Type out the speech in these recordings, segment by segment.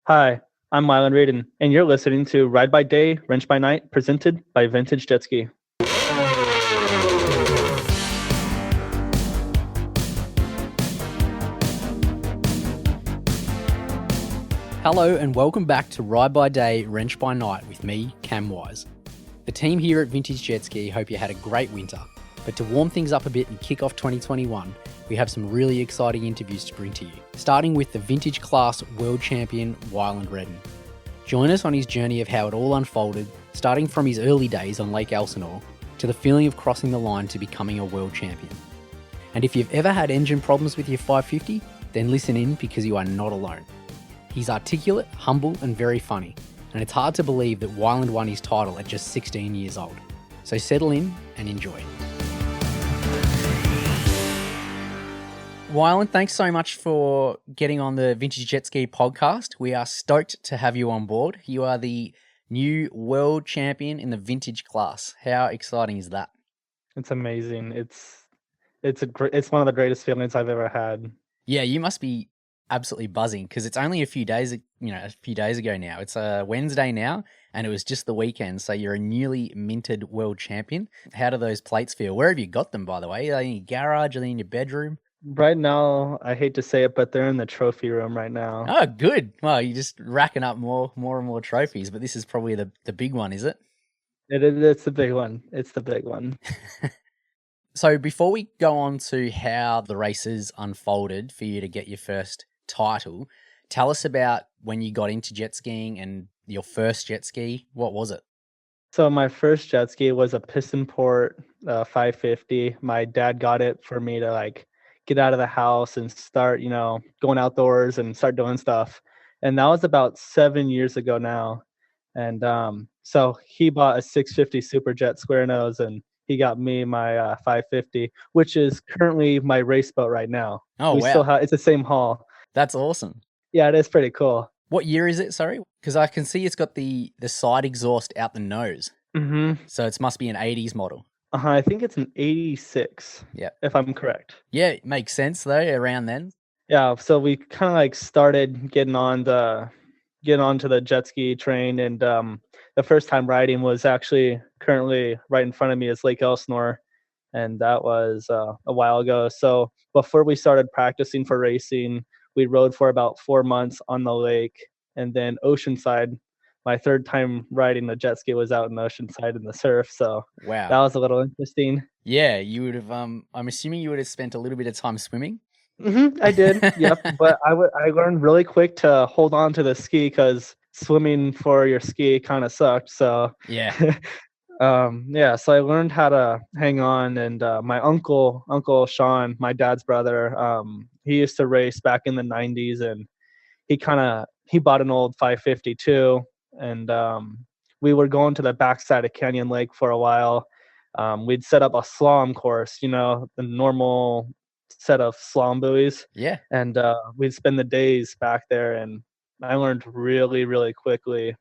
Hi, I'm Wyland Reden, and you're listening to Ride by Day, Wrench by Night, presented by VintageJetSki. Hello and welcome back to Ride by Day, Wrench by Night with me, Cam Wise. The team here at VintageJetSki hope you had a great winter, but to warm things up a bit and kick off 2021, we have some really exciting interviews to bring to you, starting with the vintage class world champion Wyland Reden. Join us on his journey of how it all unfolded, starting from his early days on Lake Elsinore to the feeling of crossing the line to becoming a world champion. And if you've ever had engine problems with your 550, then listen in because you are not alone. He's articulate, humble, and very funny, and it's hard to believe that Wyland won his title at just 16 years old. So settle in and enjoy. Wyland, thanks so much for getting on the Vintage Jet Ski podcast. We are stoked to have you on board. You are the new world champion in the vintage class. How exciting is that? It's amazing. It's one of the greatest feelings I've ever had. Yeah, you must be absolutely buzzing because it's only a few days ago now. It's a Wednesday now, and it was just the weekend. So you're a newly minted world champion. How do those plates feel? Where have you got them, by the way? Are they in your garage? Are they in your bedroom? Right now, I hate to say it, but they're in the trophy room right now. Oh, good. Well, you're just racking up more and more trophies, but this is probably the big one, is it? It's the big one. It's the big one. So before we go on to how the races unfolded for you to get your first title, tell us about when you got into jet skiing and your first jet ski. What was it? So my first jet ski was a piston port 550. My dad got it for me to get out of the house and start, going outdoors and start doing stuff. And that was about 7 years ago now. And so he bought a 650 Superjet square nose, and he got me my 550, which is currently my race boat right now. Oh, We wow. still have it's the same hull. That's awesome. Yeah, it is pretty cool. What year is it? Sorry, because I can see it's got the side exhaust out the nose. Mm-hmm. So it must be an 80s model. I think it's an 86. Yeah. If I'm correct. Yeah, it makes sense though, around then. Yeah, so we kind of started getting onto the jet ski train, and the first time riding was actually currently right in front of me is Lake Elsinore, and that was a while ago. So before we started practicing for racing, we rode for about 4 months on the lake, and then Oceanside. My third time riding the jet ski was out in Oceanside in the surf, so Wow, that was a little interesting. Yeah, you would have. I'm assuming you would have spent a little bit of time swimming. I did, yep. But I learned really quick to hold on to the ski because swimming for your ski kind of sucked. So Yeah. yeah. So I learned how to hang on, and my Uncle Sean, my dad's brother, he used to race back in the '90s, and he bought an old 550 too, and we were going to the backside of Canyon Lake for a while. We'd set up a slalom course, the normal set of slalom buoys. Yeah. And we'd spend the days back there, and I learned really, really quickly.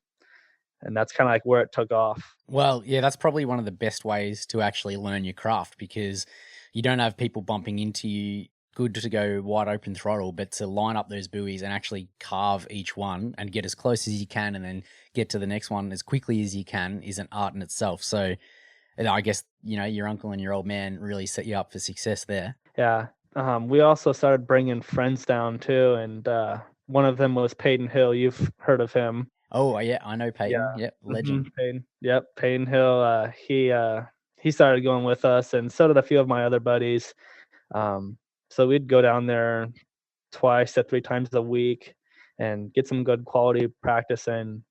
And that's kind of where it took off. Well, yeah, that's probably one of the best ways to actually learn your craft because you don't have people bumping into you. Good to go wide open throttle, but to line up those buoys and actually carve each one and get as close as you can and then get to the next one as quickly as you can is an art in itself. So I guess, your uncle and your old man really set you up for success there. Yeah. We also started bringing friends down too. And one of them was Peyton Hill. You've heard of him. Oh, yeah, I know Peyton. Yeah. Yep, legend. Peyton. Yep, Peyton Hill. He started going with us, and so did a few of my other buddies. So we'd go down there twice to 3 times a week and get some good quality practice in,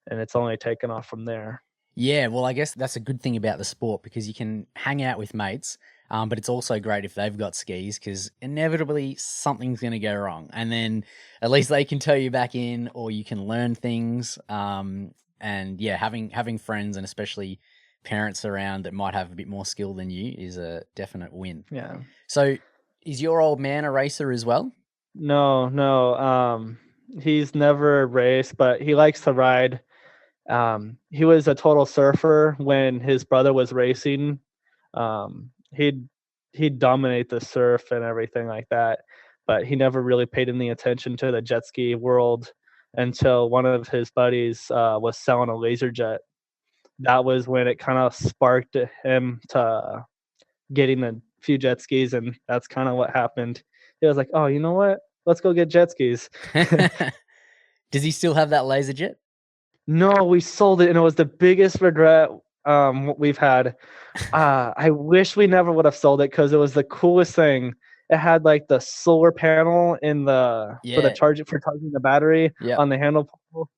and it's only taken off from there. Yeah, well, I guess that's a good thing about the sport because you can hang out with mates, but it's also great if they've got skis because inevitably something's going to go wrong. And then at least they can tow you back in or you can learn things. And yeah, having friends and especially parents around that might have a bit more skill than you is a definite win. Yeah. So is your old man a racer as well? No. He's never raced, but he likes to ride. He was a total surfer when his brother was racing. He'd dominate the surf and everything like that, but he never really paid any attention to the jet ski world. until one of his buddies was selling a laser jet. That was when it kind of sparked him to getting a few jet skis, and that's kind of what happened. He was like, "Oh, you know what? Let's go get jet skis." Does he still have that laser jet? No, we sold it, and it was the biggest regret we've had. I wish we never would have sold it because it was the coolest thing. It had like the solar panel in the for charging the battery on the handle pole.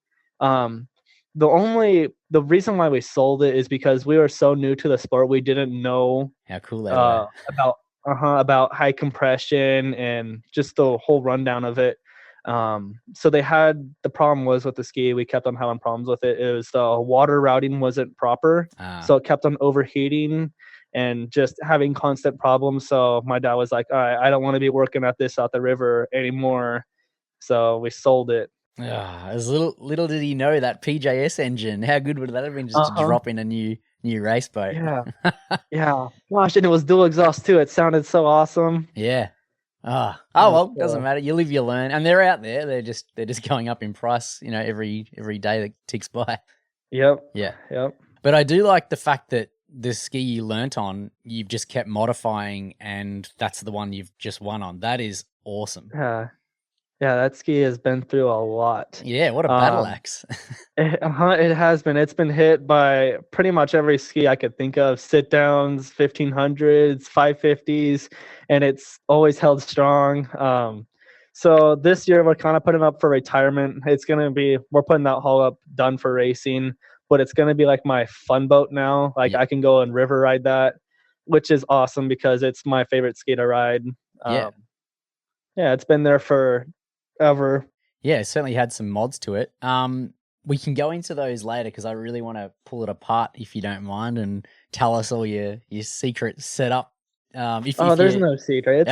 The reason why we sold it is because we were so new to the sport, we didn't know how cool they were about high compression and just the whole rundown of it. So the problem was with the ski, we kept on having problems with it. It was the water routing wasn't proper. So it kept on overheating and just having constant problems. So my dad was like, all right, I don't want to be working at this out the river anymore. So we sold it. As little did he know that PJS engine. How good would that have been just to drop in a new race boat? Yeah. Yeah. Gosh, and it was dual exhaust too. It sounded so awesome. Yeah. Well, doesn't matter. You live, you learn, and they're out there. They're just going up in price, every day that ticks by. Yep. Yeah. Yep. But I do like the fact that the ski you learnt on, you've just kept modifying, and that's the one you've just won on. That is awesome. Yeah, that ski has been through a lot. Yeah, what a battle axe. It has been. It's been hit by pretty much every ski I could think of. Sit downs, 1500s, 550s, and it's always held strong. So this year we're kind of putting up for retirement. We're putting that hull up done for racing, but it's gonna be like my fun boat now. Like I can go and river ride that, which is awesome because it's my favorite ski to ride. Yeah, it's been there for ever. Yeah, it certainly had some mods to it. We can go into those later because I really want to pull it apart if you don't mind and tell us all your secret setup. There's no secrets.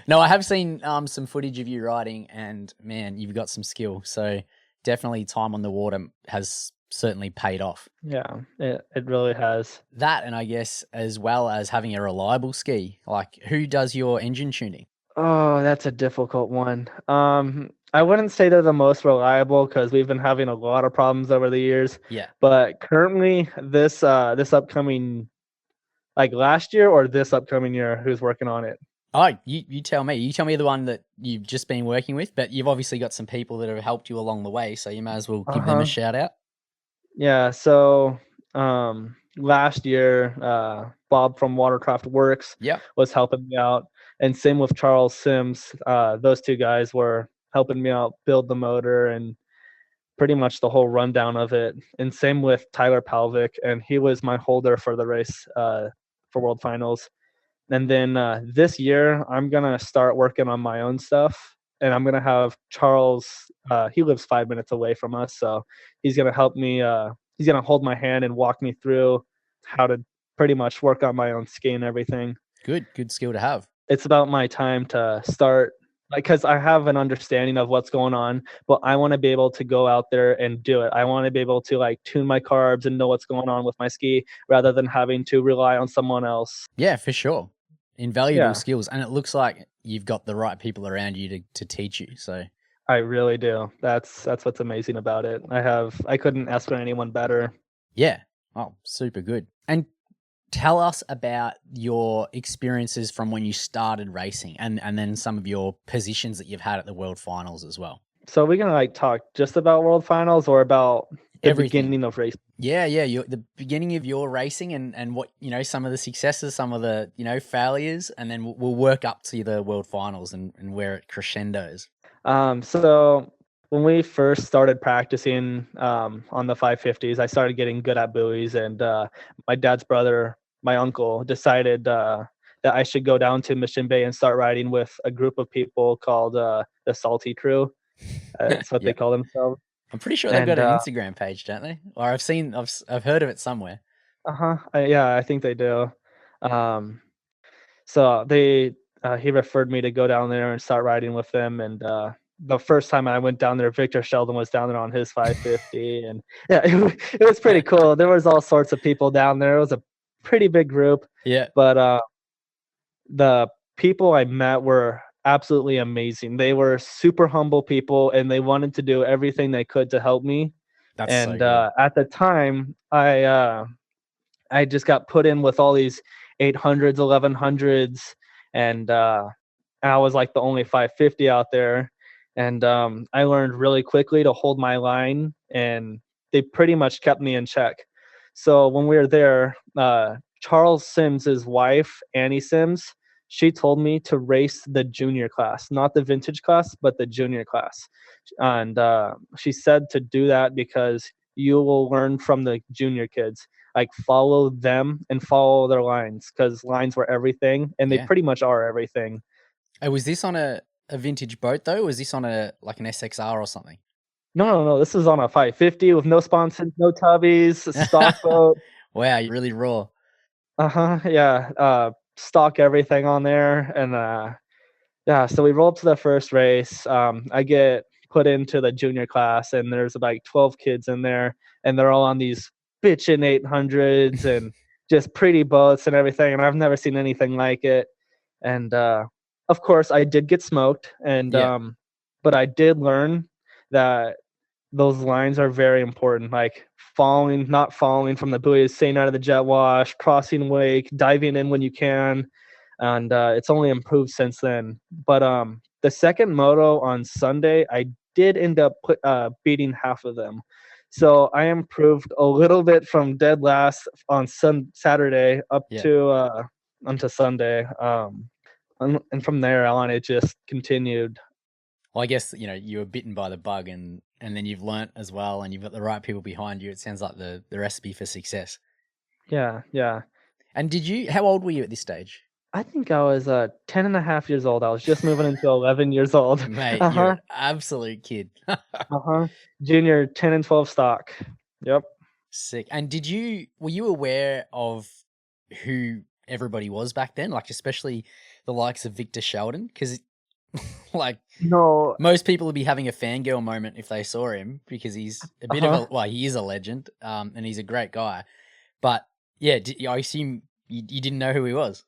No, I have seen some footage of you riding, and man, you've got some skill. So definitely time on the water has certainly paid off. Yeah, it really has. That, and I guess as well as having a reliable ski. Like, who does your engine tuning? Oh, that's a difficult one. I wouldn't say they're the most reliable because we've been having a lot of problems over the years. Yeah. But currently, this upcoming, like last year or this upcoming year, who's working on it? Oh, you tell me. You tell me the one that you've just been working with, but you've obviously got some people that have helped you along the way, so you may as well give them a shout out. Yeah. So, last year, Bob from Watercraft Works was helping me out. And same with Charles Sims. Those two guys were helping me out build the motor and pretty much the whole rundown of it. And same with Tyler Palvic, and he was my holder for the race for World Finals. And then this year, I'm going to start working on my own stuff. And I'm going to have Charles, he lives 5 minutes away from us. So he's going to help me. He's going to hold my hand and walk me through how to pretty much work on my own ski and everything. Good skill to have. It's about my time to start, because I have an understanding of what's going on, but I want to be able to go out there and do it. I want to be able to like tune my carbs and know what's going on with my ski rather than having to rely on someone else. Yeah, for sure. Invaluable skills. And it looks like you've got the right people around you to teach you. So I really do. That's what's amazing about it. I couldn't ask for anyone better. Yeah. Oh, super good. And tell us about your experiences from when you started racing and then some of your positions that you've had at the World Finals as well. So we're going to like talk just about World Finals or about the beginning of racing? Yeah. The beginning of your racing and what, some of the successes, some of the, failures, and then we'll work up to the World Finals and where it crescendos. So when we first started practicing on the 550s, I started getting good at buoys, and my dad's brother, my uncle, decided that I should go down to Mission Bay and start riding with a group of people called the Salty Crew. That's what they call themselves. I'm pretty sure they've got an Instagram page, don't they? Or I've heard of it somewhere. Yeah, I think they do. So he referred me to go down there and start riding with them, and the first time I went down there, Victor Sheldon was down there on his 550, and yeah, it was pretty cool. There was all sorts of people down there. It was a pretty big group. Yeah. But the people I met were absolutely amazing. They were super humble people, and they wanted to do everything they could to help me. That's so And good. at the time, I just got put in with all these 800s, 1100s, and I was like the only 550 out there. And I learned really quickly to hold my line, and they pretty much kept me in check. So when we were there, Charles Sims's wife, Annie Sims, she told me to race the junior class, not the vintage class, but the junior class. And she said to do that because you will learn from the junior kids. Like, follow them and follow their lines, because lines were everything, and they Yeah. pretty much are everything. Was this on a vintage boat though? Or was this on an SXR or something? No. This is on a 550 with no sponsons, no tubbies, stock boat. Wow, you're really raw. Yeah. Stock everything on there, and yeah. So we roll up to the first race. I get put into the junior class, and there's about 12 kids in there, and they're all on these bitchin' 800s and just pretty boats and everything. And I've never seen anything like it. And of course, I did get smoked, and Yeah. but I did learn that those lines are very important. Like not falling from the buoys, staying out of the jet wash, crossing wake, diving in when you can, and it's only improved since then. But the second moto on Sunday, I did end up beating half of them. So I improved a little bit from dead last on Saturday up Yeah. to onto Sunday. And from there on, it just continued. Well, I guess, you were bitten by the bug, and then you've learnt as well, and you've got the right people behind you. It sounds like the recipe for success. Yeah. And how old were you at this stage? I think I was 10 and a half years old. I was just moving into 11 years old. Mate, you're Uh-huh. an absolute kid. Junior 10 and 12 stock. Yep. Sick. And were you aware of who everybody was back then? Like, especially the likes of Victor Sheldon? Because, like, No. most people would be having a fangirl moment if they saw him, because he's a bit of he is a legend, and he's a great guy. But yeah, I assume you didn't know who he was.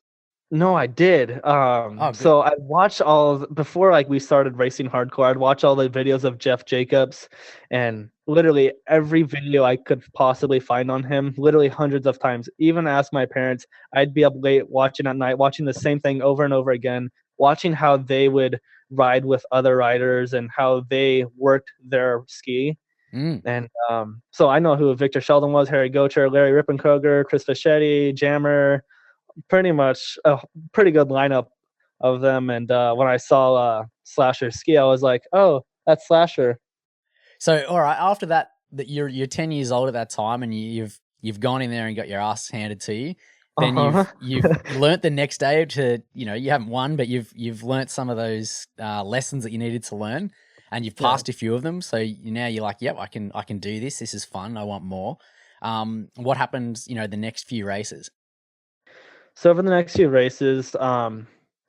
No, I did. So I watched before, like, we started racing hardcore, I'd watch all the videos of Jeff Jacobs, and literally every video I could possibly find on him, literally hundreds of times. Even ask my parents, I'd be up late watching at night, watching the same thing over and over again, watching how they would ride with other riders and how they worked their ski. And so I know who Victor Sheldon was, Harry Gocher, Larry Rippenkroger, Chris Fischetti, Jammer, pretty much a pretty good lineup of them. And when I saw Slasher ski, I was like, oh, that's Slasher. So, all right, after that you're 10 years old at that time, and you've gone in there and got your ass handed to you. Then you've learnt the next day to, you haven't won, but you've learnt some of those lessons that you needed to learn, and you've passed a few of them. So now you're like, yep, I can do this. This is fun. I want more. What happened, the next few races? So for the next few races,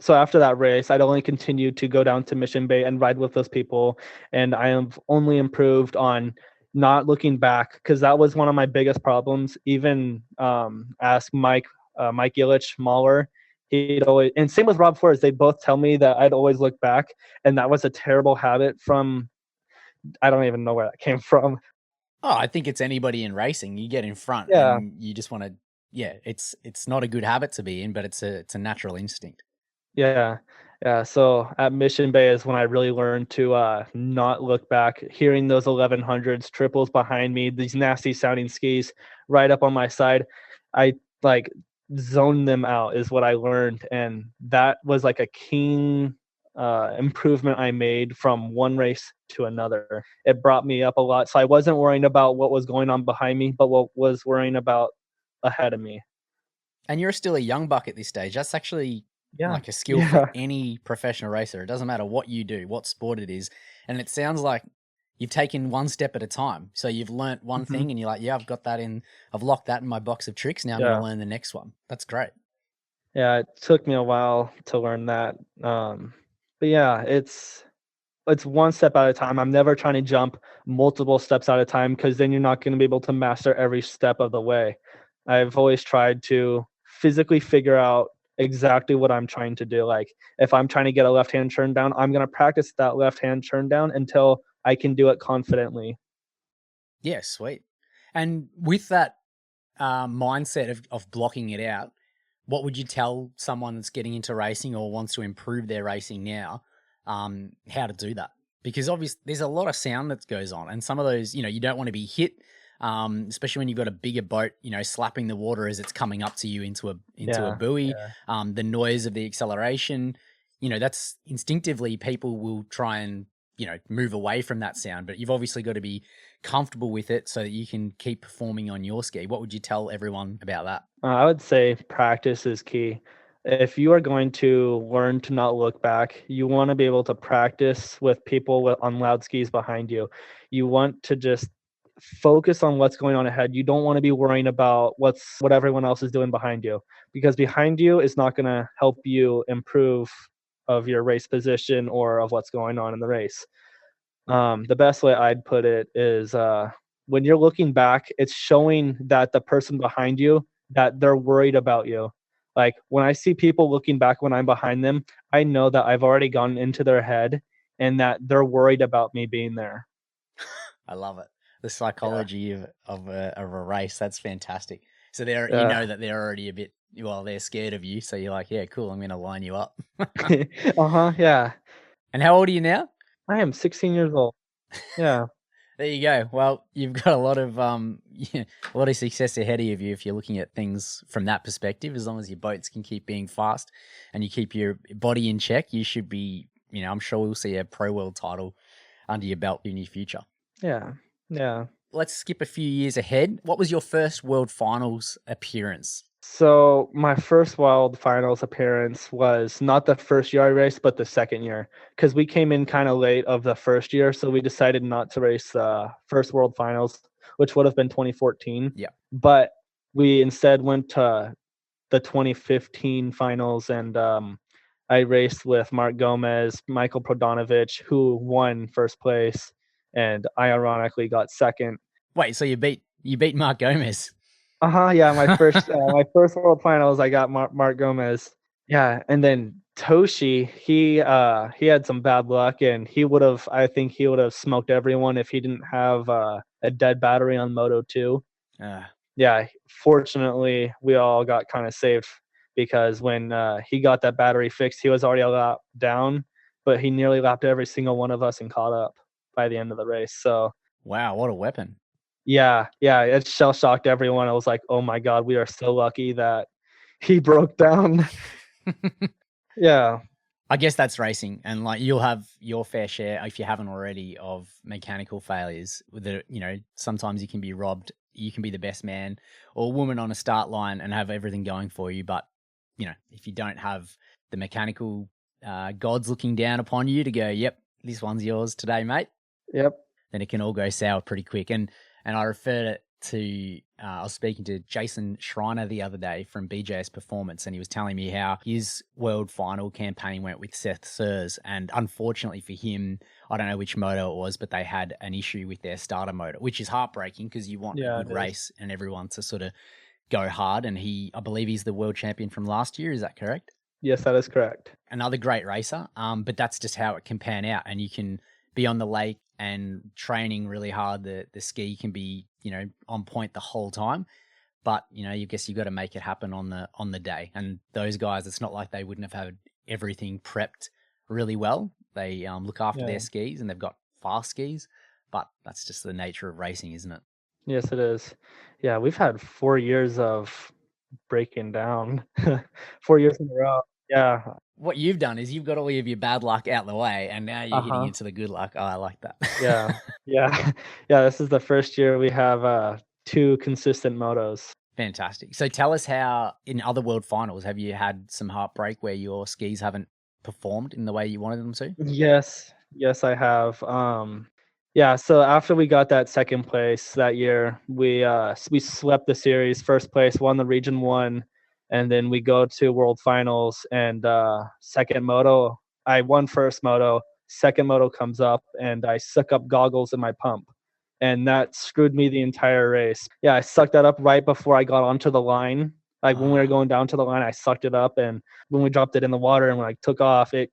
so after that race, I'd only continued to go down to Mission Bay and ride with those people, and I have only improved on not looking back, because that was one of my biggest problems. Even ask Mike Illich Mahler. He'd always, and same with Rob Flores, they both tell me that I'd always look back, and that was a terrible habit from, I don't even know where that came from. Oh, I think it's anybody in racing. You get in front, Yeah. and you just want to. Yeah, it's not a good habit to be in, but it's a natural instinct. Yeah. So at Mission Bay is when I really learned to not look back. Hearing those 1100s triples behind me, these nasty sounding skis right up on my side, I like zoned them out is what I learned, and that was like a keen improvement I made from one race to another. It brought me up a lot, so I wasn't worrying about what was going on behind me, but what was worrying about ahead of me. And you're still a young buck at this stage. That's actually like a skill for any professional racer. It doesn't matter what you do, what sport it is. And it sounds like you've taken one step at a time. So you've learnt one thing, and you're like, yeah, I've locked that in my box of tricks. Now I'm going to learn the next one. That's great. Yeah, it took me a while to learn that. But yeah, it's one step at a time. I'm never trying to jump multiple steps at a time, because then you're not going to be able to master every step of the way. I've always tried to physically figure out exactly what I'm trying to do. Like if I'm trying to get a left hand turn down, I'm going to practice that left hand turn down until I can do it confidently. Yeah, sweet. And with that mindset of blocking it out, what would you tell someone that's getting into racing or wants to improve their racing now, how to do that? Because obviously there's a lot of sound that goes on, and some of those, you don't want to be hit, especially when you've got a bigger boat, slapping the water as it's coming up to you into a buoy. Yeah. The noise of the acceleration, that's instinctively people will try and move away from that sound, but you've obviously got to be comfortable with it so that you can keep performing on your ski. What would you tell everyone about that? I would say practice is key. If you are going to learn to not look back, you want to be able to practice with people on loud skis behind you. You want to just focus on what's going on ahead. You don't want to be worrying about what everyone else is doing behind you, because behind you is not going to help you improve of your race position or of what's going on in the race. The best way I'd put it is when you're looking back, it's showing that the person behind you, that they're worried about you. Like when I see people looking back when I'm behind them, I know that I've already gone into their head and that they're worried about me being there. I love it. The psychology of a race. That's fantastic. So they're, that they're already a bit, they're scared of you. So you're like, yeah, cool. I'm going to line you up. Yeah. And how old are you now? I am 16 years old. Yeah. There you go. Well, you've got a lot of success ahead of you if you're looking at things from that perspective. As long as your boats can keep being fast and you keep your body in check, you should be, I'm sure we'll see a pro world title under your belt in your future. Yeah. Yeah. Let's skip a few years ahead. What was your first World Finals appearance? So my first World Finals appearance was not the first year I raced, but the second year, because we came in kind of late of the first year. So we decided not to race the first World Finals, which would have been 2014. Yeah. But we instead went to the 2015 finals, and I raced with Mark Gomez, Michael Prodanovich, who won first place, and I ironically got second. Wait, so you beat Mark Gomez? Yeah, my first World Finals, I got Mark Gomez. Yeah, and then Toshi, he had some bad luck, and I think he would have smoked everyone if he didn't have a dead battery on Moto 2. Yeah, fortunately, we all got kind of saved, because when he got that battery fixed, he was already a lap down, but he nearly lapped every single one of us and caught up by the end of the race. So wow, what a weapon. Yeah, it shell-shocked everyone. I was like, oh my God, we are so lucky that he broke down. Yeah. I guess that's racing, and like you'll have your fair share, if you haven't already, of mechanical failures. With sometimes you can be robbed. You can be the best man or woman on a start line and have everything going for you, but if you don't have the mechanical gods looking down upon you to go, yep, this one's yours today, mate. Yep. Then it can all go sour pretty quick. And I referred it to, I was speaking to Jason Schreiner the other day from BJS Performance, and he was telling me how his world final campaign went with Seth Sears. And unfortunately for him, I don't know which moto it was, but they had an issue with their starter motor, which is heartbreaking because you want a good race and everyone to sort of go hard. And I believe he's the world champion from last year. Is that correct? Yes, that is correct. Another great racer. But that's just how it can pan out. And you can be on the lake and training really hard. The ski can be, on point the whole time. But, I guess you've got to make it happen on the day. And those guys, it's not like they wouldn't have had everything prepped really well. They look after their skis and they've got fast skis. But that's just the nature of racing, isn't it? Yes, it is. Yeah, we've had 4 years of breaking down. 4 years in a row. Yeah. What you've done is you've got all of your bad luck out the way, and now you're hitting into the good luck. Oh, I like that. Yeah. This is the first year we have 2 consistent motos. Fantastic. So tell us how, in other world finals, have you had some heartbreak where your skis haven't performed in the way you wanted them to? Yes, I have. So after we got that second place that year, we swept the series, first place, won the Region 1, and then we go to World Finals, and second moto, I won first moto, second moto comes up, and I suck up goggles in my pump, and that screwed me the entire race. Yeah, I sucked that up right before I got onto the line, Like when we were going down to the line, I sucked it up, and when we dropped it in the water and when I took off, it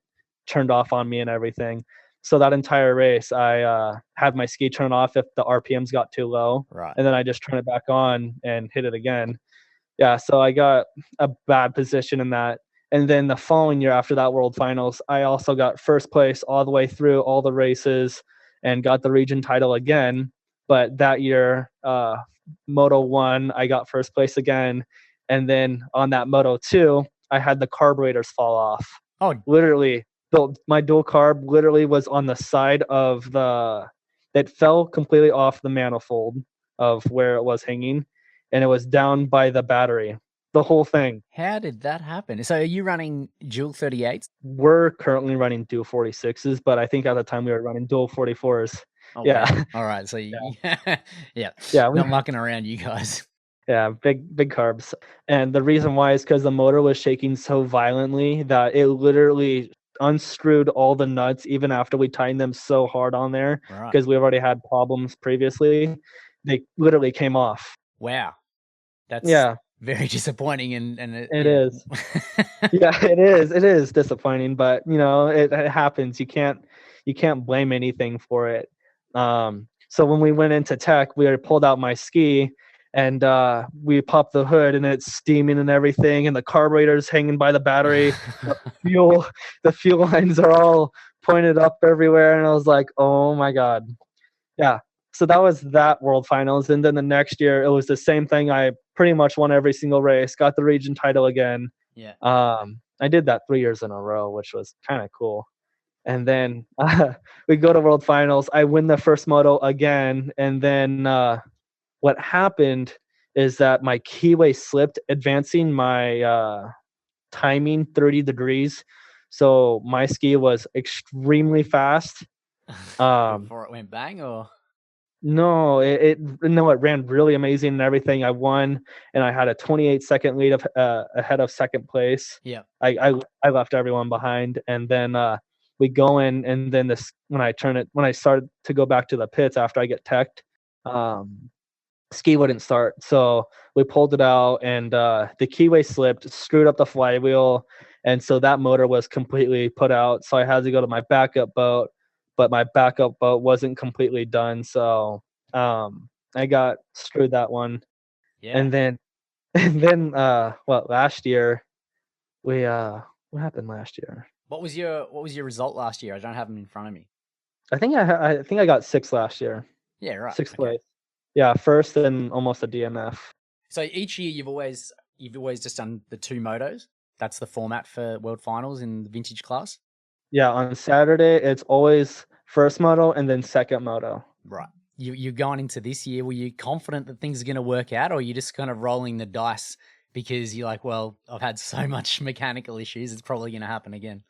turned off on me and everything. So that entire race, I had my ski turn off if the RPMs got too low, Right. and then I just turn it back on and hit it again. Yeah, so I got a bad position in that. And then the following year after that World Finals, I also got first place all the way through all the races and got the region title again. But that year, Moto 1, I got first place again. And then on that Moto 2, I had the carburetors fall off. Oh, Literally, my dual carb literally was on the side of it fell completely off the manifold of where it was hanging, and it was down by the battery, the whole thing. how did that happen? So are you running dual 38s? We're currently running dual 46s, but I think at the time we were running dual 44s. Oh, Yeah. wow. All right. So yeah, Yeah. not mucking around, you guys. Yeah, big carbs. And the reason why is because the motor was shaking so violently that it literally unscrewed all the nuts even after we tightened them so hard on there, Right. because we've already had problems previously. They literally came off. Wow. That's Yeah, very disappointing, and it is. Yeah, it is disappointing, but it happens. You can't blame anything for it. So when we went into tech, we had pulled out my ski, and we popped the hood, and it's steaming and everything, and the carburetor's hanging by the battery. The fuel lines are all pointed up everywhere, and I was like, oh my god. Yeah. So that was that World Finals, and then the next year it was the same thing. I pretty much won every single race, got the region title again. Yeah. I did that 3 years in a row, which was kind of cool. And then we go to World Finals. I win the first moto again, and then what happened is that my keyway slipped, advancing my timing 30 degrees. So my ski was extremely fast. Before it went bang, or No, it ran really amazing and everything. I won, and I had a 28-second lead ahead of second place. yeah. I left everyone behind, and then we go in, and then when I started to go back to the pits after I get teched, ski wouldn't start, so we pulled it out, and the keyway slipped, screwed up the flywheel, and so that motor was completely put out. So I had to go to my backup boat, but my backup boat wasn't completely done, so I got screwed that one. Yeah. And then last year we what happened last year? What was your result last year? I don't have them in front of me. I think I got 6th last year. Yeah, right. 6th place. Yeah, first and almost a DNF. So each year you've always just done the 2 motos. That's the format for World Finals in the vintage class. Yeah, on Saturday it's always first moto and then second moto. Right. You're going into this year. Were you confident that things are going to work out, or are you just kind of rolling the dice because you're like, well, I've had so much mechanical issues, it's probably going to happen again?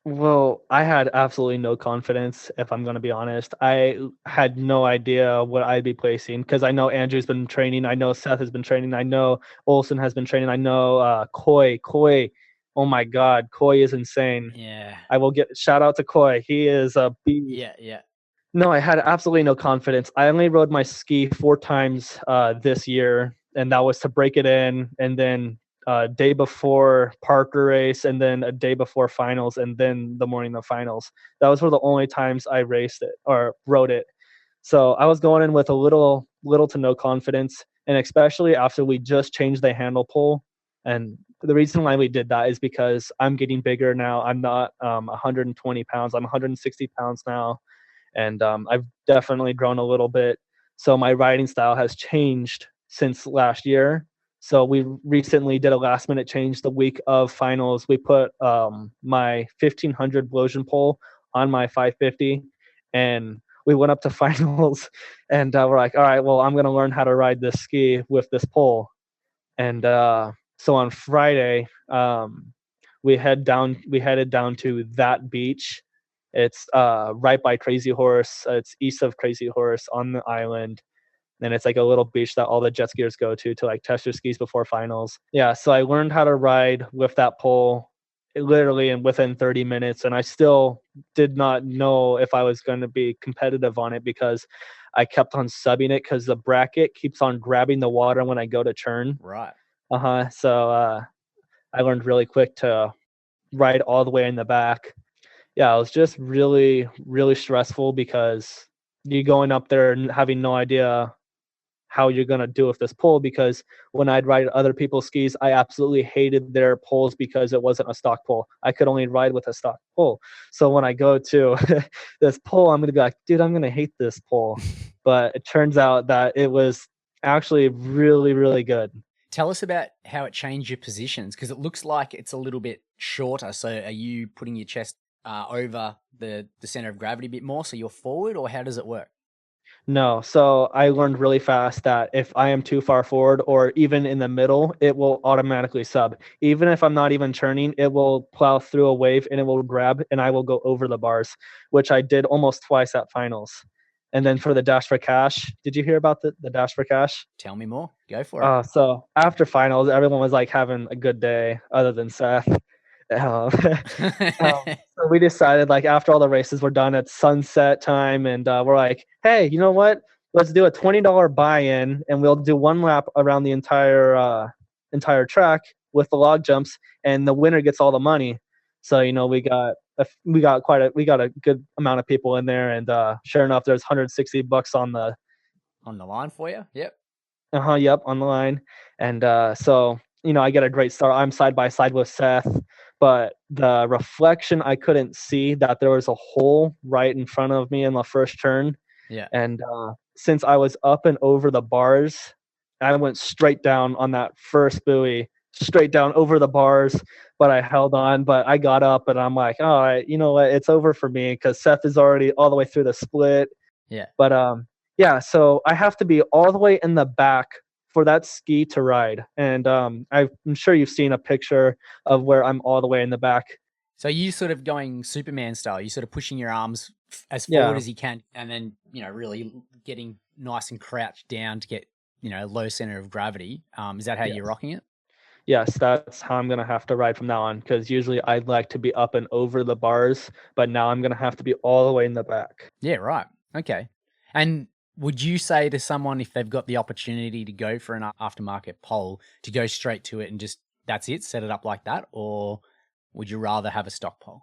Well, I had absolutely no confidence, if I'm going to be honest. I had no idea what I'd be placing, because I know Andrew's been training. I know Seth has been training. I know Olsen has been training. I know Coy. Oh my God, Coy is insane. Yeah. I will shout out to Coy. He is a beast. Yeah. No, I had absolutely no confidence. I only rode my ski 4 times this year, and that was to break it in, and then day before Parker race, and then a day before finals, and then the morning of finals. Those were the only times I raced it or rode it. So I was going in with a little to no confidence, and especially after we just changed the handle pull. And the reason why we did that is because I'm getting bigger now. I'm not 120 pounds. I'm 160 pounds now. And I've definitely grown a little bit. So my riding style has changed since last year. So we recently did a last minute change the week of finals. We put my 1500 Blosian pole on my 550, and we went up to finals, and we're like, all right, well, I'm going to learn how to ride this ski with this pole. And so on Friday, we headed down to that beach. It's right by Crazy Horse. It's east of Crazy Horse on the island. And it's like a little beach that all the jet skiers go to like test their skis before finals. Yeah, so I learned how to ride with that pole literally within 30 minutes. And I still did not know if I was going to be competitive on it, because I kept on subbing it because the bracket keeps on grabbing the water when I go to turn. Right. So I learned really quick to ride all the way in the back. Yeah, it was just really, really stressful because you're going up there and having no idea how you're gonna do with this pole. Because when I'd ride other people's skis, I absolutely hated their poles because it wasn't a stock pole. I could only ride with a stock pole. So when I go to this pole, I'm gonna be like, dude, I'm gonna hate this pole. But it turns out that it was actually really, really good. Tell us about how it changed your positions, because it looks like it's a little bit shorter. So are you putting your chest over the center of gravity a bit more so you're forward, or how does it work? No, so I learned really fast that if I am too far forward or even in the middle, it will automatically sub. Even if I'm not even turning, it will plow through a wave and it will grab and I will go over the bars, which I did almost twice at finals. And then for the dash for cash, did you hear about the dash for cash? Tell me more. Go for it. So after finals, everyone was like having a good day other than Seth. Um, so we decided, like, after all the races were done, it's sunset time, and we're like, hey, you know what? Let's do a $20 buy-in, and we'll do one lap around the entire track with the log jumps, and the winner gets all the money. So we got a good amount of people in there, and sure enough, there's $160 on the line for you. Yep. Yep, on the line. And so, I get a great start. I'm side by side with Seth, but the reflection, I couldn't see that there was a hole right in front of me in the first turn. Yeah. And since I was up and over the bars, I went straight down on that first buoy, straight down over the bars, but I held on. But I got up and I'm like, all right, you know what? It's over for me because Seth is already all the way through the split. Yeah. But yeah, so I have to be all the way in the back for that ski to ride. And I'm sure you've seen a picture of where I'm all the way in the back. So you sort of going Superman style, you sort of pushing your arms as forward as you can, and then, really getting nice and crouched down to get, low center of gravity. Is that how you're rocking it? Yes, that's how I'm going to have to ride from now on, because usually I'd like to be up and over the bars, but now I'm going to have to be all the way in the back. Yeah, right. Okay. And would you say to someone, if they've got the opportunity to go for an aftermarket pole, to go straight to it and just, that's it, set it up like that? Or would you rather have a stock pole?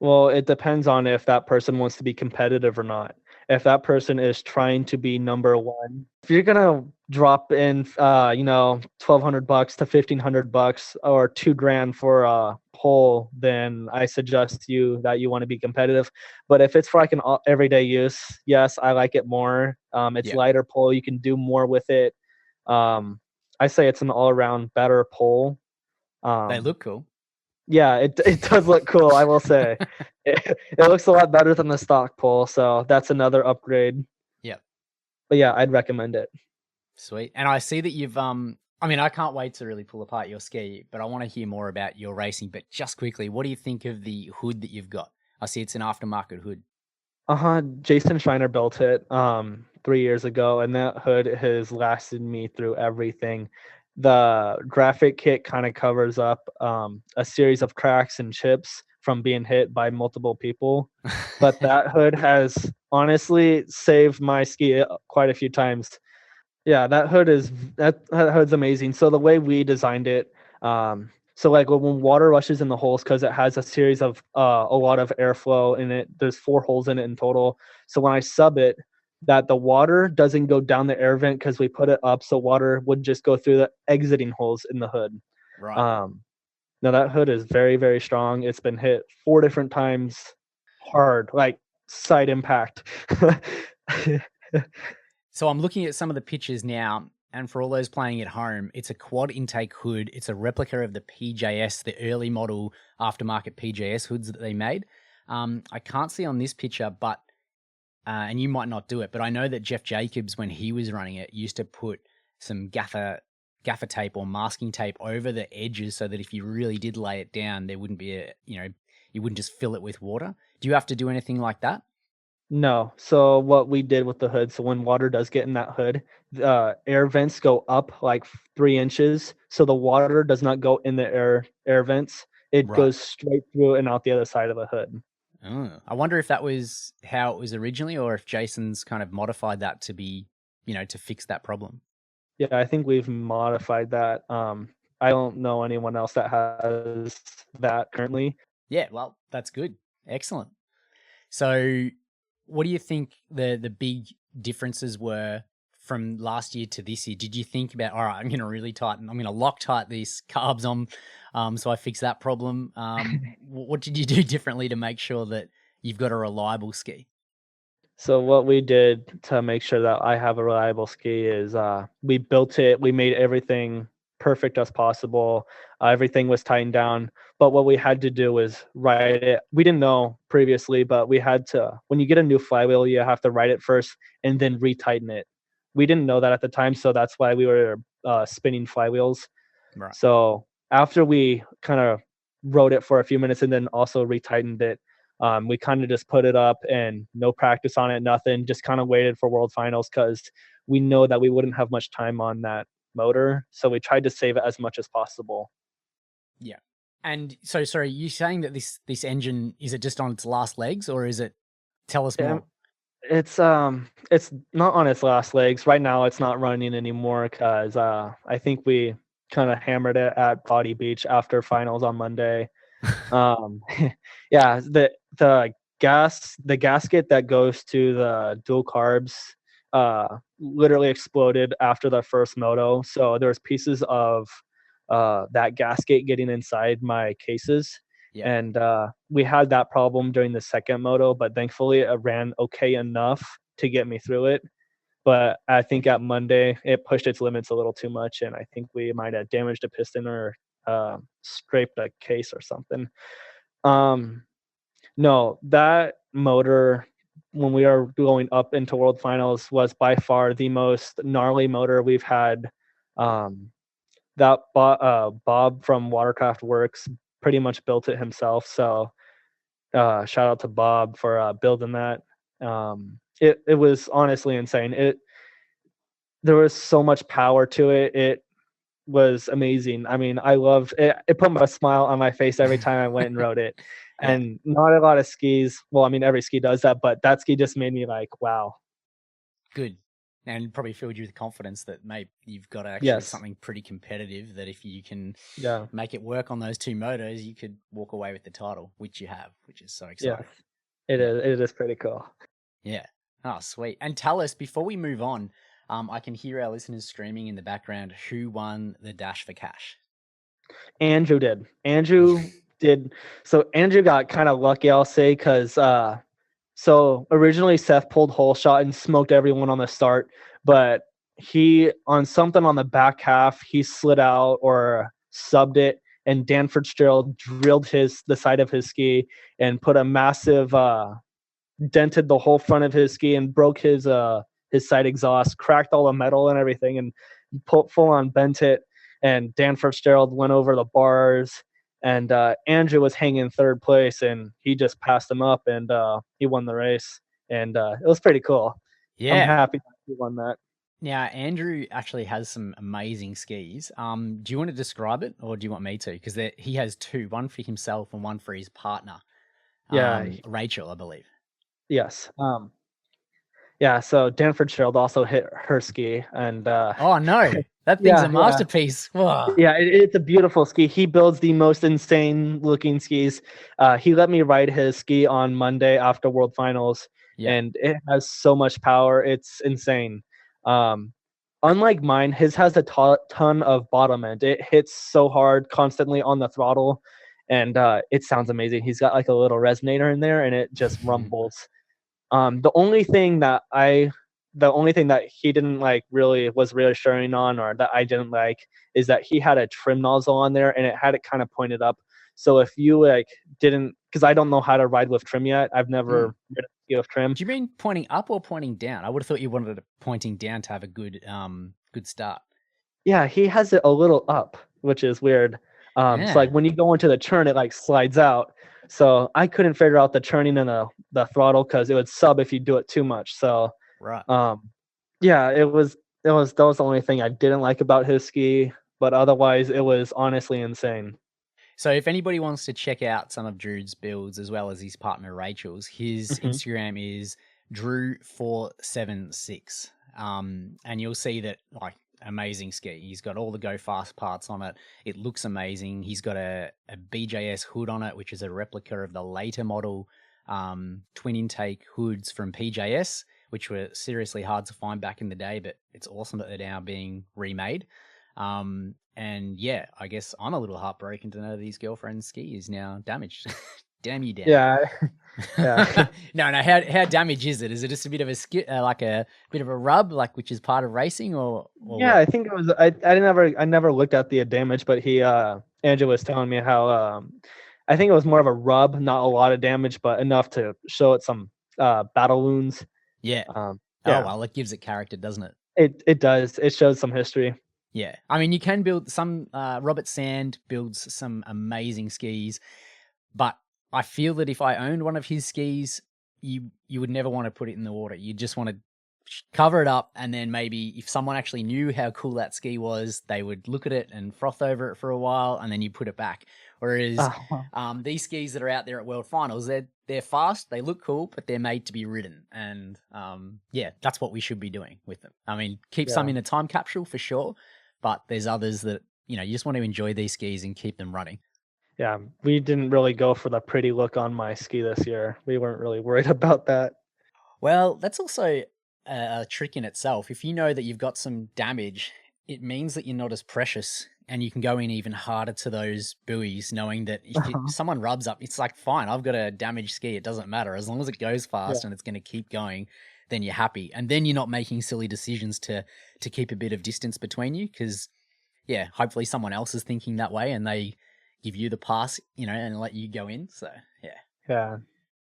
Well, it depends on if that person wants to be competitive or not. If that person is trying to be number one, if you're gonna drop in, $1,200 to $1,500 or $2,000 for a pole, then I suggest you that you want to be competitive. But if it's for like an everyday use, yes, I like it more. It's lighter pole, you can do more with it. I say it's an all-around better pole. They look cool. Yeah, it does look cool, I will say. It looks a lot better than the stock pole, so that's another upgrade. Yep. But yeah, I'd recommend it. Sweet. And I see that you've I can't wait to really pull apart your ski, but I want to hear more about your racing. But just quickly, what do you think of the hood that you've got? I see it's an aftermarket hood. Jason Schreiner built it 3 years ago, and that hood has lasted me through everything. The graphic kit kind of covers up a series of cracks and chips from being hit by multiple people. But that hood has honestly saved my ski quite a few times. Yeah, that hood's amazing. So the way we designed it, so like when water rushes in the holes, because it has a series of a lot of airflow in it, there's 4 holes in it in total. So when I sub it, that the water doesn't go down the air vent because we put it up so water would just go through the exiting holes in the hood. Right. Now that hood is very, very strong. It's been hit 4 different times hard, like side impact. So I'm looking at some of the pictures now, and for all those playing at home, it's a quad intake hood. It's a replica of the PJS, the early model aftermarket PJS hoods that they made. I can't see on this picture, but and you might not do it, but I know that Jeff Jacobs, when he was running it, used to put some gaffer tape or masking tape over the edges so that if you really did lay it down, there wouldn't be you wouldn't just fill it with water. Do you have to do anything like that? No. So what we did with the hood, so when water does get in that hood, air vents go up like 3 inches. So the water does not go in the air vents. It goes straight through and out the other side of the hood. Oh, I wonder if that was how it was originally, or if Jason's kind of modified that to be, to fix that problem. Yeah, I think we've modified that. I don't know anyone else that has that currently. Yeah, well, that's good. Excellent. So, what do you think the big differences were from last year to this year? Did you think about, all right, I'm going to really tighten, I'm going to Loctite these carbs on, so I fix that problem? What did you do differently to make sure that you've got a reliable ski? So what we did to make sure that I have a reliable ski is we built it. We made everything perfect as possible. Everything was tightened down. But what we had to do was write it. We didn't know previously, but we had to. When you get a new flywheel, you have to write it first and then retighten it. We didn't know that at the time, so that's why we were spinning flywheels. Right. So after we kind of wrote it for a few minutes and then also retightened it, we kind of just put it up and no practice on it, nothing. Just kind of waited for World Finals because we know that we wouldn't have much time on that motor. So we tried to save it as much as possible. Yeah. And so, sorry, you saying that this engine, is it just on its last legs, or is it? Tell us Yeah, more. it's not on its last legs right now. It's not running anymore because I think we kind of hammered it at Body Beach after finals on Monday. Um, yeah, the gasket that goes to the dual carbs literally exploded after the first moto. So there's pieces of that gasket getting inside my cases. Yeah. And we had that problem during the second moto, but thankfully it ran okay enough to get me through it. But I think at Monday it pushed its limits a little too much, and I think we might have damaged a piston or scraped a case or something. Um, no, that motor when we are going up into World Finals was by far the most gnarly motor we've had. Um, Bob from Watercraft Works pretty much built it himself. So shout out to Bob for building that. It was honestly insane. There was so much power to it. It was amazing. I mean, I loved it. It put a smile on my face every time I went and rode it. Yeah. And not a lot of skis. Well, I mean, every ski does that, but that ski just made me like, wow. Good. And probably filled you with confidence that, mate, you've got actually Yes. something pretty competitive, that if you can Yeah. make it work on those two motos, you could walk away with the title, which you have, which is so Yes. exciting. It Yeah. is. It is pretty cool. Yeah. Oh, sweet. And tell us, before we move on, I can hear our listeners screaming in the background, who won the Dash for Cash? Andrew did. Andrew did. So Andrew got kind of lucky, I'll say, because so originally Seth pulled hole shot and smoked everyone on the start, but he on something on the back half he slid out or subbed it, and Dan Fitzgerald drilled the side of his ski and put a massive dented the whole front of his ski and broke his side exhaust, cracked all the metal and everything, and full on bent it. And Dan Fitzgerald went over the bars, and Andrew was hanging third place, and he just passed him up, and he won the race, and it was pretty cool. I'm Yeah. happy that he won that. Now, Andrew actually has some amazing skis. Do you want to describe it, or do you want me to? Because he has two, one for himself and one for his partner, Yeah. Rachel, I believe. Yes. Yeah. So Dan Fitzgerald also hit her ski, and Oh, no. That thing's a yeah, yeah. masterpiece. Whoa. Yeah, it's a beautiful ski. He builds the most insane looking skis. He let me ride his ski on Monday after World Finals, Yeah. and it has so much power. It's insane. Um, Unlike mine, his has a ton of bottom end. It hits so hard constantly on the throttle, and it sounds amazing. He's got like a little resonator in there, and it just rumbles. The only thing that he didn't like really was reassuring on, or that I didn't like, is that he had a trim nozzle on there and it had it kind of pointed up. So if you like didn't, because I don't know how to ride with trim yet, I've never ridden with trim. Do you mean pointing up or pointing down? I would have thought you wanted it pointing down to have a good start. Yeah, he has it a little up, which is weird. So like when you go into the turn, it like slides out. So I couldn't figure out the turning and the throttle because it would sub if you do it too much. So Right. yeah, that was the only thing I didn't like about his ski, but otherwise it was honestly insane. So if anybody wants to check out some of Drew's builds as well as his partner Rachel's, his Mm-hmm. Instagram is Drew476. And you'll see that like amazing ski. He's got all the Go Fast parts on it. It looks amazing. He's got a BJS hood on it, which is a replica of the later model twin intake hoods from PJS, which were seriously hard to find back in the day, but it's awesome that they're now being remade. And yeah, I guess I'm a little heartbroken to know that his girlfriend's ski is now damaged. Damn you, Dan. Yeah, yeah. No. How damaged is it? Is it just a bit of a like a bit of a rub, like which is part of racing, or Yeah, what? I think it was. I never looked at the damage, but Andrew was telling me how I think it was more of a rub, not a lot of damage, but enough to show it some battle wounds. Yeah. Oh Oh well, it gives it character, doesn't it? It does. It shows some history. Yeah, I mean, you can build some. Robert Sand builds some amazing skis, but I feel that if I owned one of his skis, you would never want to put it in the water. You just want to cover it up, and then maybe if someone actually knew how cool that ski was, they would look at it and froth over it for a while, and then you put it back. Whereas these skis that are out there at World Finals, they're fast, they look cool, but they're made to be ridden, and yeah, that's what we should be doing with them. I mean, keep some in a time capsule for sure, but there's others that you just want to enjoy these skis and keep them running. Yeah, we didn't really go for the pretty look on my ski this year. We weren't really worried about that. Well, that's also a trick in itself. If you know that you've got some damage, it means that you're not as precious and you can go in even harder to those buoys, knowing that if someone rubs up, it's like, fine, I've got a damaged ski. It doesn't matter. As long as it goes fast and it's going to keep going, then you're happy. And then you're not making silly decisions to keep a bit of distance between you because, yeah, hopefully someone else is thinking that way and they give you the pass, and let you go in. So, yeah. Yeah.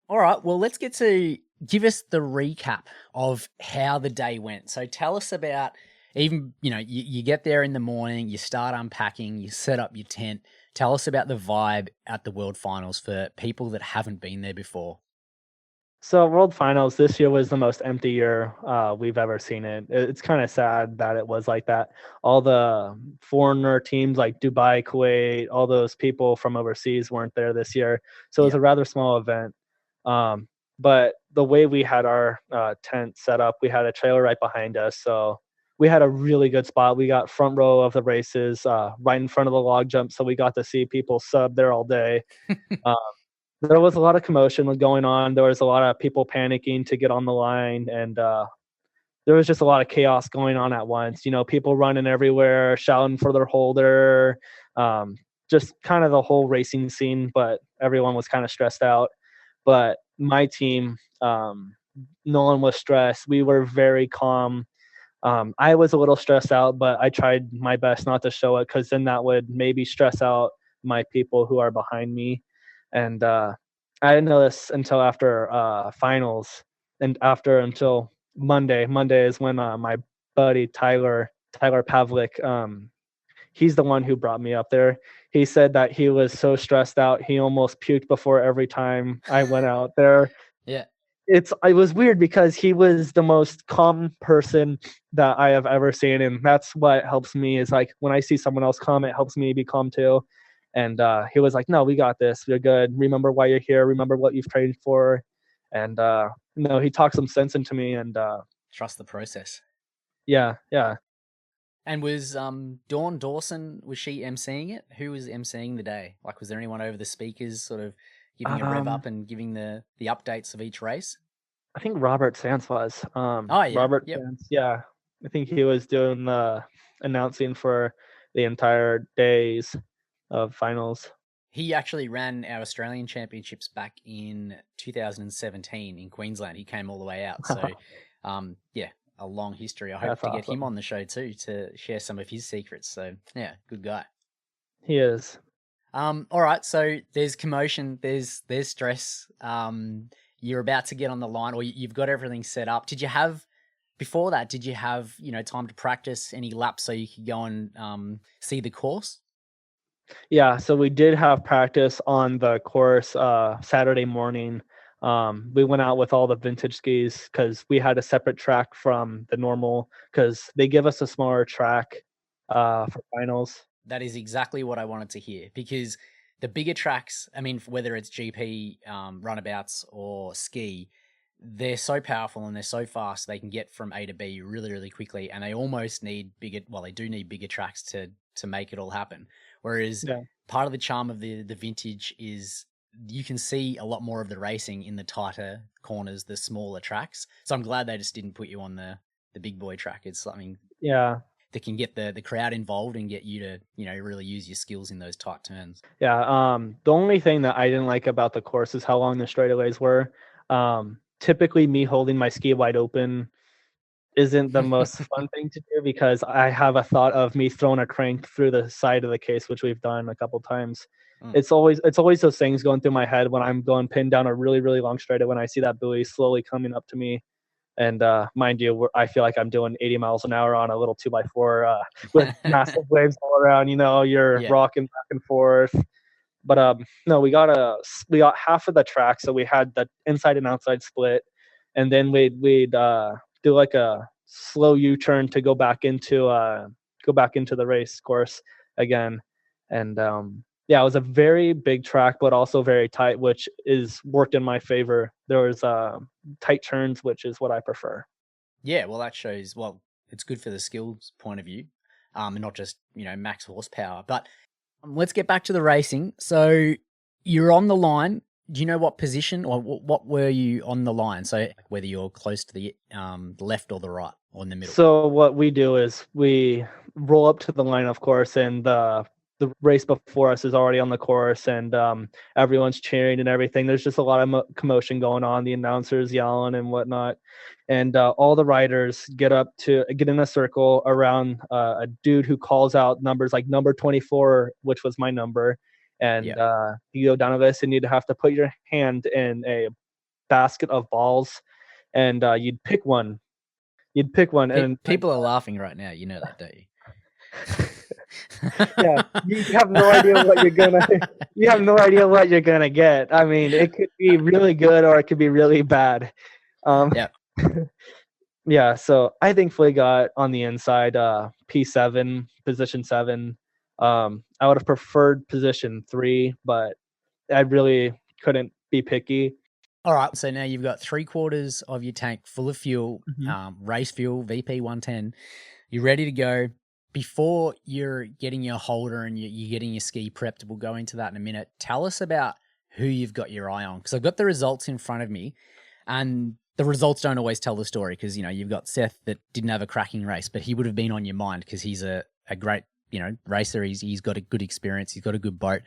All right. Well, let's get to give us the recap of how the day went. So tell us about even, you get there in the morning, you start unpacking, you set up your tent. Tell us about the vibe at the World Finals for people that haven't been there before. So World Finals this year was the most empty year we've ever seen it. It's kind of sad that it was like that. All the foreigner teams like Dubai, Kuwait, all those people from overseas weren't there this year. So it was a rather small event. But the way we had our tent set up, we had a trailer right behind us. So we had a really good spot. We got front row of the races right in front of the log jump. So we got to see people sub there all day. There was a lot of commotion going on. There was a lot of people panicking to get on the line, and there was just a lot of chaos going on at once. People running everywhere, shouting for their holder, just kind of the whole racing scene, but everyone was kind of stressed out. But my team, no one was stressed. We were very calm. I was a little stressed out, but I tried my best not to show it because then that would maybe stress out my people who are behind me. And I didn't know this until after finals and until Monday. Monday is when my buddy Tyler Pavlik, he's the one who brought me up there. He said that he was so stressed out he almost puked before every time I went out there. Yeah. It was weird because he was the most calm person that I have ever seen, and that's what helps me is like when I see someone else calm, it helps me be calm too. And he was like, "No, we got this. You're good. Remember why you're here. Remember what you've trained for." And he talked some sense into me, and trust the process. Yeah. And was Dawn Dawson, was she emceeing it? Who was emceeing the day? Like, was there anyone over the speakers sort of giving a rev up and giving the updates of each race? I think Robert Sands was. Robert Sands, yeah. I think he was doing the announcing for the entire days of finals. He actually ran our Australian championships back in 2017 in Queensland. He came all the way out. So, yeah, a long history. I hope to get him on the show too to share some of his secrets. So, yeah, good guy. He is. All right. So there's commotion. There's stress. You're about to get on the line, or you've got everything set up. Before that, did you have, time to practice any laps so you could go and see the course? Yeah, so we did have practice on the course Saturday morning. We went out with all the vintage skis because we had a separate track from the normal because they give us a smaller track for finals. That is exactly what I wanted to hear because the bigger tracks, I mean, whether it's GP runabouts or ski, they're so powerful and they're so fast. They can get from A to B really, really quickly, and they almost need bigger. Well, they do need bigger tracks to make it all happen. Whereas Yeah. part of the charm of the vintage is you can see a lot more of the racing in the tighter corners, the smaller tracks. So I'm glad they just didn't put you on the big boy track. It's something that can get the crowd involved and get you to, really use your skills in those tight turns. Yeah. The only thing that I didn't like about the course is how long the straightaways were. Typically me holding my ski wide open isn't the most fun thing to do because I have a thought of me throwing a crank through the side of the case, which we've done a couple times. It's always those things going through my head when I'm going pinned down a really, really long straightaway when I see that buoy slowly coming up to me. And mind you, I feel like I'm doing 80 miles an hour on a little 2x4 with massive waves all around. You're rocking back and forth. But no, we got half of the track, so we had the inside and outside split, and then we'd do like a slow U-turn to go back into the race course again, and it was a very big track, but also very tight, which is worked in my favor. There was tight turns, which is what I prefer. Yeah, well, that shows. Well, it's good for the skills point of view, and not just max horsepower, but. Let's get back to the racing. So you're on the line. Do you know what position or what were you on the line? So whether you're close to the left or the right or in the middle. So what we do is we roll up to the line, of course, and the race before us is already on the course, and everyone's cheering and everything. There's just a lot of commotion going on. The announcers yelling and whatnot, and all the riders get in a circle around a dude who calls out numbers like number 24, which was my number, and you go down a list, and you'd have to put your hand in a basket of balls, and you'd pick one. And people are laughing right now. You know that, don't you? Yeah, you have no idea what you're gonna get. I mean, it could be really good or it could be really bad. Yeah. So I thankfully got on the inside, P7, position 7. I would have preferred position 3, but I really couldn't be picky. All right, so now you've got 3/4 of your tank full of fuel, race fuel, VP 110. You're ready to go. Before you're getting your holder and you're getting your ski prepped, we'll go into that in a minute. Tell us about who you've got your eye on, because I've got the results in front of me, and the results don't always tell the story, because you've got Seth that didn't have a cracking race, but he would have been on your mind because he's a great racer. He's got a good experience. He's got a good boat.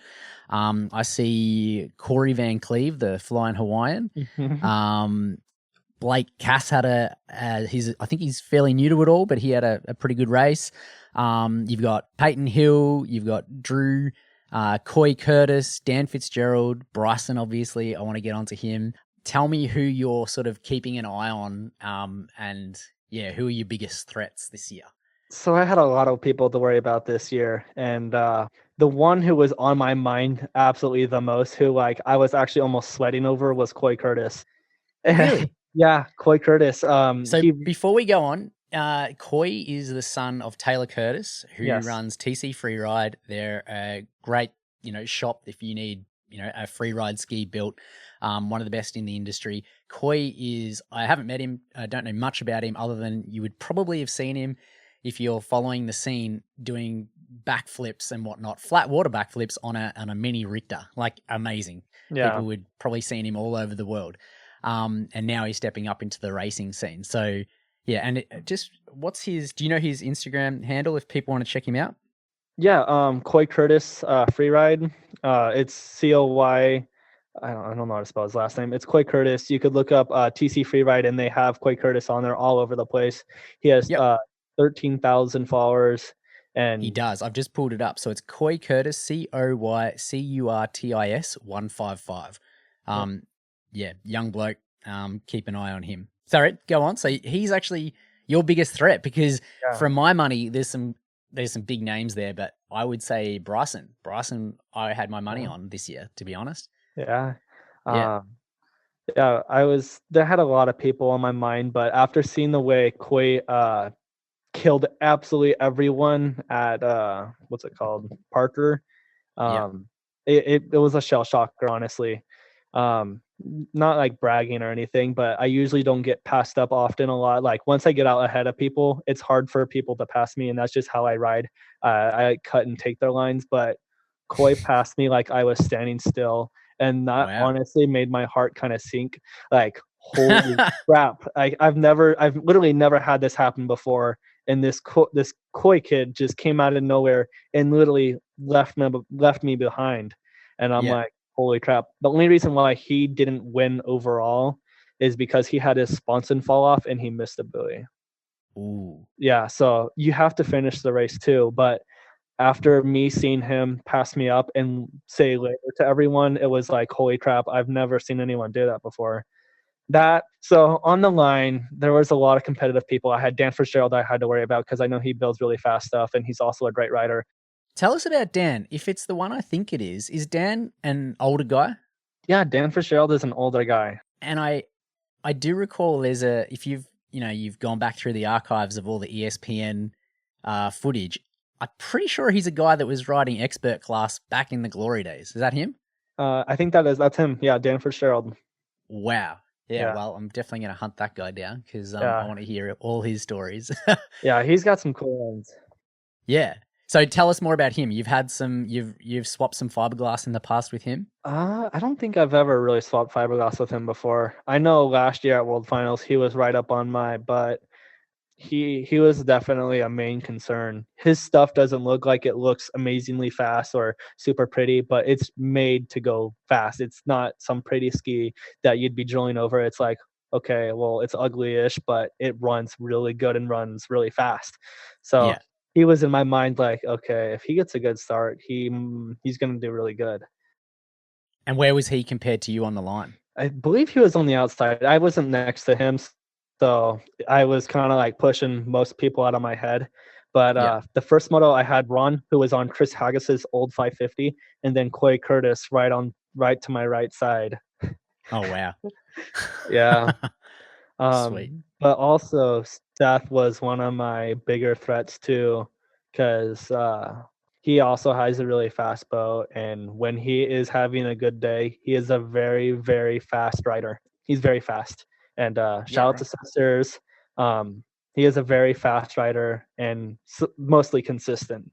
I see Corey Van Cleve, the Flying Hawaiian. Blake Cass had I think he's fairly new to it all, but he had a pretty good race. You've got Peyton Hill, you've got Drew, Coy Curtis, Dan Fitzgerald, Bryson, obviously. I want to get onto him. Tell me who you're sort of keeping an eye on, and who are your biggest threats this year? So I had a lot of people to worry about this year, and the one who was on my mind absolutely the most, who I was actually almost sweating over, was Coy Curtis. Really? Yeah, Coy Curtis. Before we go on, Coy is the son of Taylor Curtis, who runs TC Freeride. They're a great, shop if you need, a freeride ski built. One of the best in the industry. Coy I haven't met him. I don't know much about him other than you would probably have seen him if you're following the scene doing backflips and whatnot, flat water backflips on a mini Richter, like amazing. Yeah. People would probably seen him all over the world. And now he's stepping up into the racing scene. So yeah. And do you know his Instagram handle if people want to check him out? Yeah. Coy Curtis, Freeride. It's COY. I don't know how to spell his last name. It's Coy Curtis. You could look up TC Freeride, and they have Coy Curtis on there all over the place. He has 13,000 followers, and he does. I've just pulled it up. So it's Coy Curtis, CoyCurtis 155. Young bloke. Keep an eye on him. Sorry, go on. So he's actually your biggest threat, because from my money, there's some big names there, but I would say Bryson. I had my money on this year, to be honest. Yeah. There had a lot of people on my mind, but after seeing the way Coy killed absolutely everyone at what's it called, Parker, it was a shell shocker, honestly. not like bragging or anything, but I usually don't get passed up often a lot. Like once I get out ahead of people, it's hard for people to pass me, and that's just how I ride. I cut and take their lines, but Coy passed me like I was standing still, and that Wow. honestly made my heart kind of sink. Like, holy crap! I've literally never had this happen before, and this Coy kid just came out of nowhere and literally left me behind, and I'm Yeah. like, holy crap. The only reason why he didn't win overall is because he had his sponson fall off and he missed a buoy. Ooh. Yeah, so you have to finish the race too. But after me seeing him pass me up and say later to everyone, it was like, holy crap, I've never seen anyone do that before. So on the line, there was a lot of competitive people. I had Dan Fitzgerald I had to worry about because I know he builds really fast stuff and he's also a great rider. Tell us about Dan. If it's the one I think it is Dan an older guy? Yeah, Dan Fitzgerald is an older guy. And I do recall if you've gone back through the archives of all the ESPN footage, I'm pretty sure he's a guy that was riding expert class back in the glory days. Is that him? I think that's him. Yeah, Dan Fitzgerald. Wow. Yeah, Yeah. well, I'm definitely going to hunt that guy down because Yeah. I want to hear all his stories. Yeah, he's got some cool ones. Yeah. So tell us more about him. You've swapped some fiberglass in the past with him? I don't think I've ever really swapped fiberglass with him before. I know last year at World Finals he was right up on my butt. He was definitely a main concern. His stuff doesn't look like it looks amazingly fast or super pretty, but it's made to go fast. It's not some pretty ski that you'd be drilling over. It's like, okay, well, it's ugly-ish, but it runs really good and runs really fast. So Yeah. he was in my mind like, okay, if he gets a good start, he's going to do really good. And where was he compared to you on the line? I believe he was on the outside. I wasn't next to him, so I was kind of like pushing most people out of my head. But the first moto I had Ron, who was on Chris Haggis's old 550, and then Coy Curtis right to my right side. Oh wow. Yeah. Sweet. But also Seth was one of my bigger threats too, because he also has a really fast boat, and when he is having a good day, he is a very, very fast rider. He's very fast. And shout out to Sisters. He is a very fast rider and mostly consistent.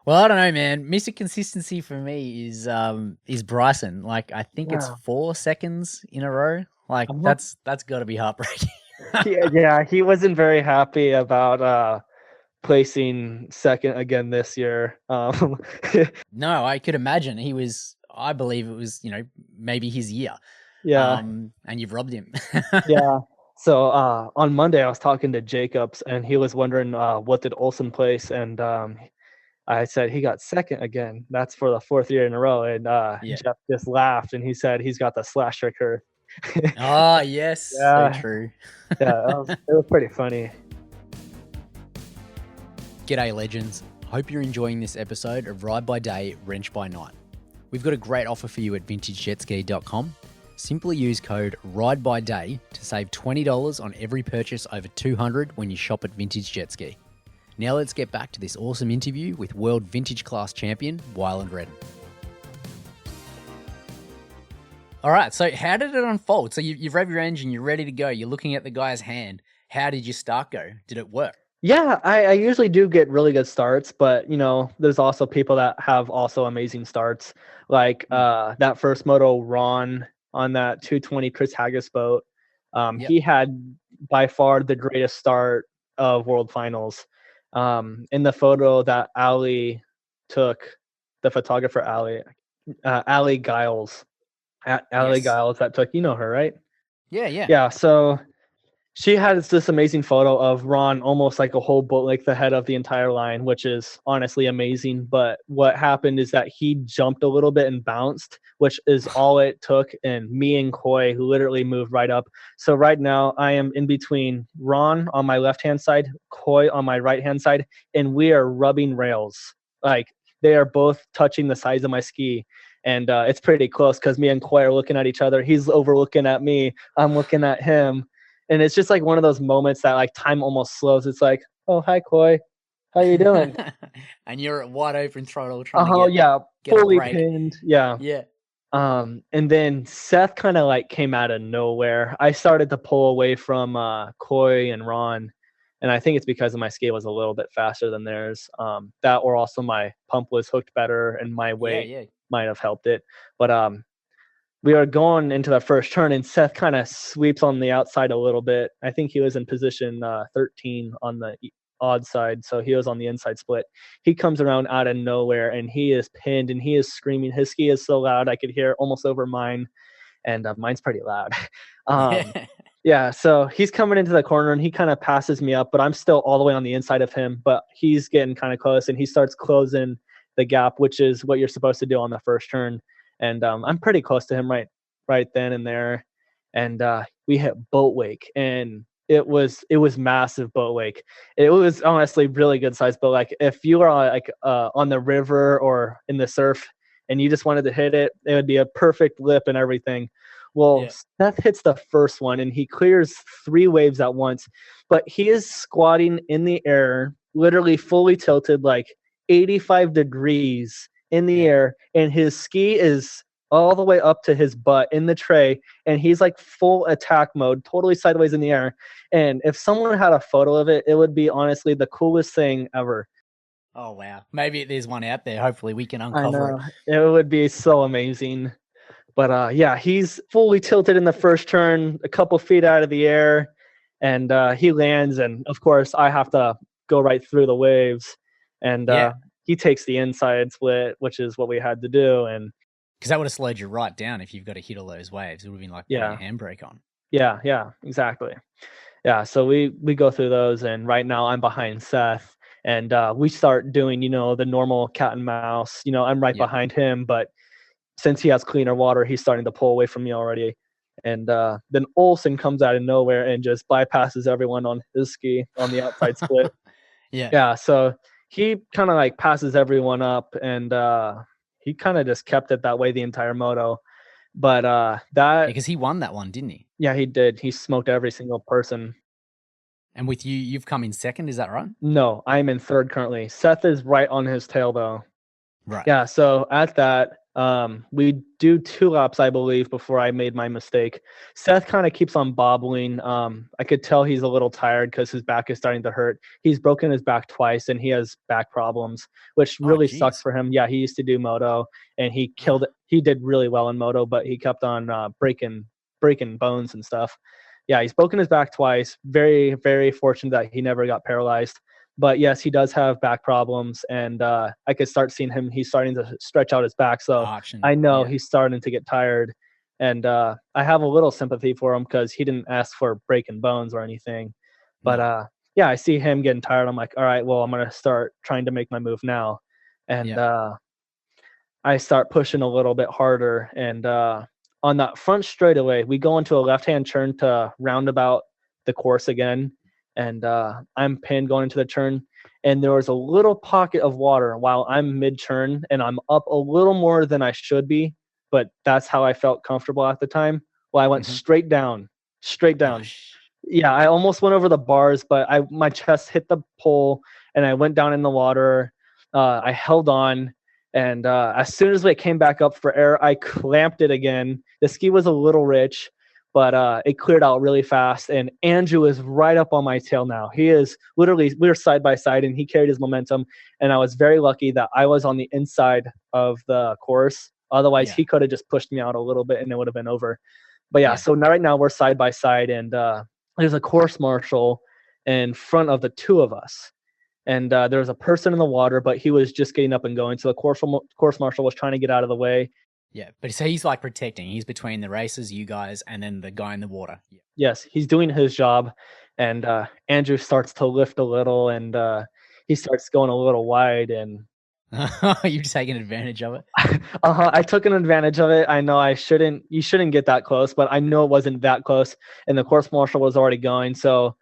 Well, I don't know, man. Mr. Consistency for me is Bryson. Like I think it's 4 seconds in a row. Like that's got to be heartbreaking. Yeah, he wasn't very happy about placing second again this year. No, I could imagine I believe it was, maybe his year. Yeah. And you've robbed him. Yeah. So on Monday I was talking to Jacobs and he was wondering what did Olsen place, and I said he got second again. That's for the 4th year in a row. And Jeff just laughed and he said he's got the slasher curve. Oh, yes. Yeah. So true. Yeah, it was pretty funny. G'day, legends. Hope you're enjoying this episode of Ride by Day, Wrench by Night. We've got a great offer for you at VintageJetSki.com. Simply use code RIDEBYDAY to save $20 on every purchase over $200 when you shop at Vintage Jet Ski. Now let's get back to this awesome interview with World Vintage Class Champion, Wyland Reden. All right, so how did it unfold? So you've revved your engine, you're ready to go, you're looking at the guy's hand. How did your start go? Did it work? Yeah, I usually do get really good starts, but there's also people that have also amazing starts. Like that first moto Ron on that 220 Chris Haggis boat. He had by far the greatest start of World Finals. In the photo that Ali took, the photographer Ali Giles. Ali Giles that took, her, right? Yeah. Yeah, so she had this amazing photo of Ron almost like a whole boat like the head of the entire line, which is honestly amazing. But what happened is that he jumped a little bit and bounced, which is all it took. And me and Coy, who literally moved right up. So right now I am in between Ron on my left-hand side, Coy on my right-hand side, and we are rubbing rails. Like they are both touching the sides of my ski. And it's pretty close because me and Coy are looking at each other. He's overlooking at me. I'm looking at him. And it's just like one of those moments that like time almost slows. It's like, oh, hi, Coy. How you doing? And you're at wide open throttle trying to get fully a break. pinned. Yeah. Yeah. And then Seth kind of like came out of nowhere. I started to pull away from Coy and Ron, and I think it's because my skate was a little bit faster than theirs. That or also my pump was hooked better, and my weight Yeah. might have helped it. But we are going into the first turn, and Seth kind of sweeps on the outside a little bit. I think he was in position 13 on the odd side, so he was on the inside split. He comes around out of nowhere, and he is pinned, and he is screaming. His ski is so loud, I could hear it almost over mine, and mine's pretty loud. Yeah. Yeah, so he's coming into the corner, and he kind of passes me up, but I'm still all the way on the inside of him, but he's getting kind of close, and he starts closing the gap, which is what you're supposed to do on the first turn. And I'm pretty close to him right then and there, and we hit boat wake, and it was massive boat wake. It was honestly really good size boat. Like if you were on the river or in the surf and you just wanted to hit it, it would be a perfect lip and everything. Well, Yeah. Seth hits the first one and he clears 3 waves at once, but he is squatting in the air, literally fully tilted like 85 degrees in the air, and his ski is all the way up to his butt in the tray, and he's like full attack mode, totally sideways in the air. And if someone had a photo of it, it would be honestly the coolest thing ever. Oh wow. Maybe there's one out there. Hopefully we can I uncover it. know. It would be so amazing. But yeah, he's fully tilted in the first turn, a couple feet out of the air, and he lands, and of course I have to go right through the waves, and Yeah. he takes the inside split, which is what we had to do. And Because that would have slowed you right down if you've got to hit all those waves. It would have been like putting a yeah, handbrake on. yeah, exactly. Yeah, so we go through those, and right now I'm behind Seth, and we start doing the normal cat and mouse. I'm right Yeah. behind him, but since he has cleaner water, he's starting to pull away from me already. And then Olsen comes out of nowhere and just bypasses everyone on his ski on the outside split. Yeah. Yeah, so he kind of like passes everyone up, and he kind of just kept it that way the entire moto. But Because he won that one, didn't he? yeah, he did. He smoked every single person. And with you, you've come in second, is that right? No, I'm in third currently. Seth is right on his tail though. Right. Yeah, so at that, we do 2 laps, I believe, before I made my mistake. Seth kind of keeps on bobbling. I could tell he's a little tired because his back is starting to hurt. He's broken his back twice, and he has back problems, which really sucks geez. for him. Yeah, he used to do moto, and he killed it. He did really well in moto, but he kept on breaking bones and stuff. Yeah, he's broken his back twice. Very, very fortunate that he never got paralyzed. But yes, he does have back problems, and I could start seeing him. He's starting to stretch out his back, so I know he's starting to get tired. And I have a little sympathy for him because he didn't ask for breaking bones or anything. But yeah, I see him getting tired. I'm like, all right, well, I'm gonna start trying to make my move now, and I start pushing a little bit harder. And on that front straightaway, we go into a left-hand turn to roundabout the course again. And I'm pinned going into the turn. And there was a little pocket of water while I'm mid-turn, and I'm up a little more than I should be. But that's how I felt comfortable at the time. Well, I went straight down. Yeah, I almost went over the bars, but my chest hit the pole, and I went down in the water. I held on, and as soon as it came back up for air, I clamped it again. The ski was a little rich, but it cleared out really fast. And Andrew is right up on my tail now. He is literally, we were side by side, and he carried his momentum. And I was very lucky that I was on the inside of the course. Otherwise, he could have just pushed me out a little bit, and it would have been over. But yeah, so right now we're side by side, and there's a course marshal in front of the 2 of us. And there was a person in the water, but he was just getting up and going. So the course marshal was trying to get out of the way. Yeah, but so he's like protecting. He's between the racers, you guys, and then the guy in the water. Yeah. Yes, he's doing his job. And Andrew starts to lift a little, and he starts going a little wide. And you're taking advantage of it. I took an advantage of it. I know you shouldn't get that close, but I know it wasn't that close. And the course marshal was already going, so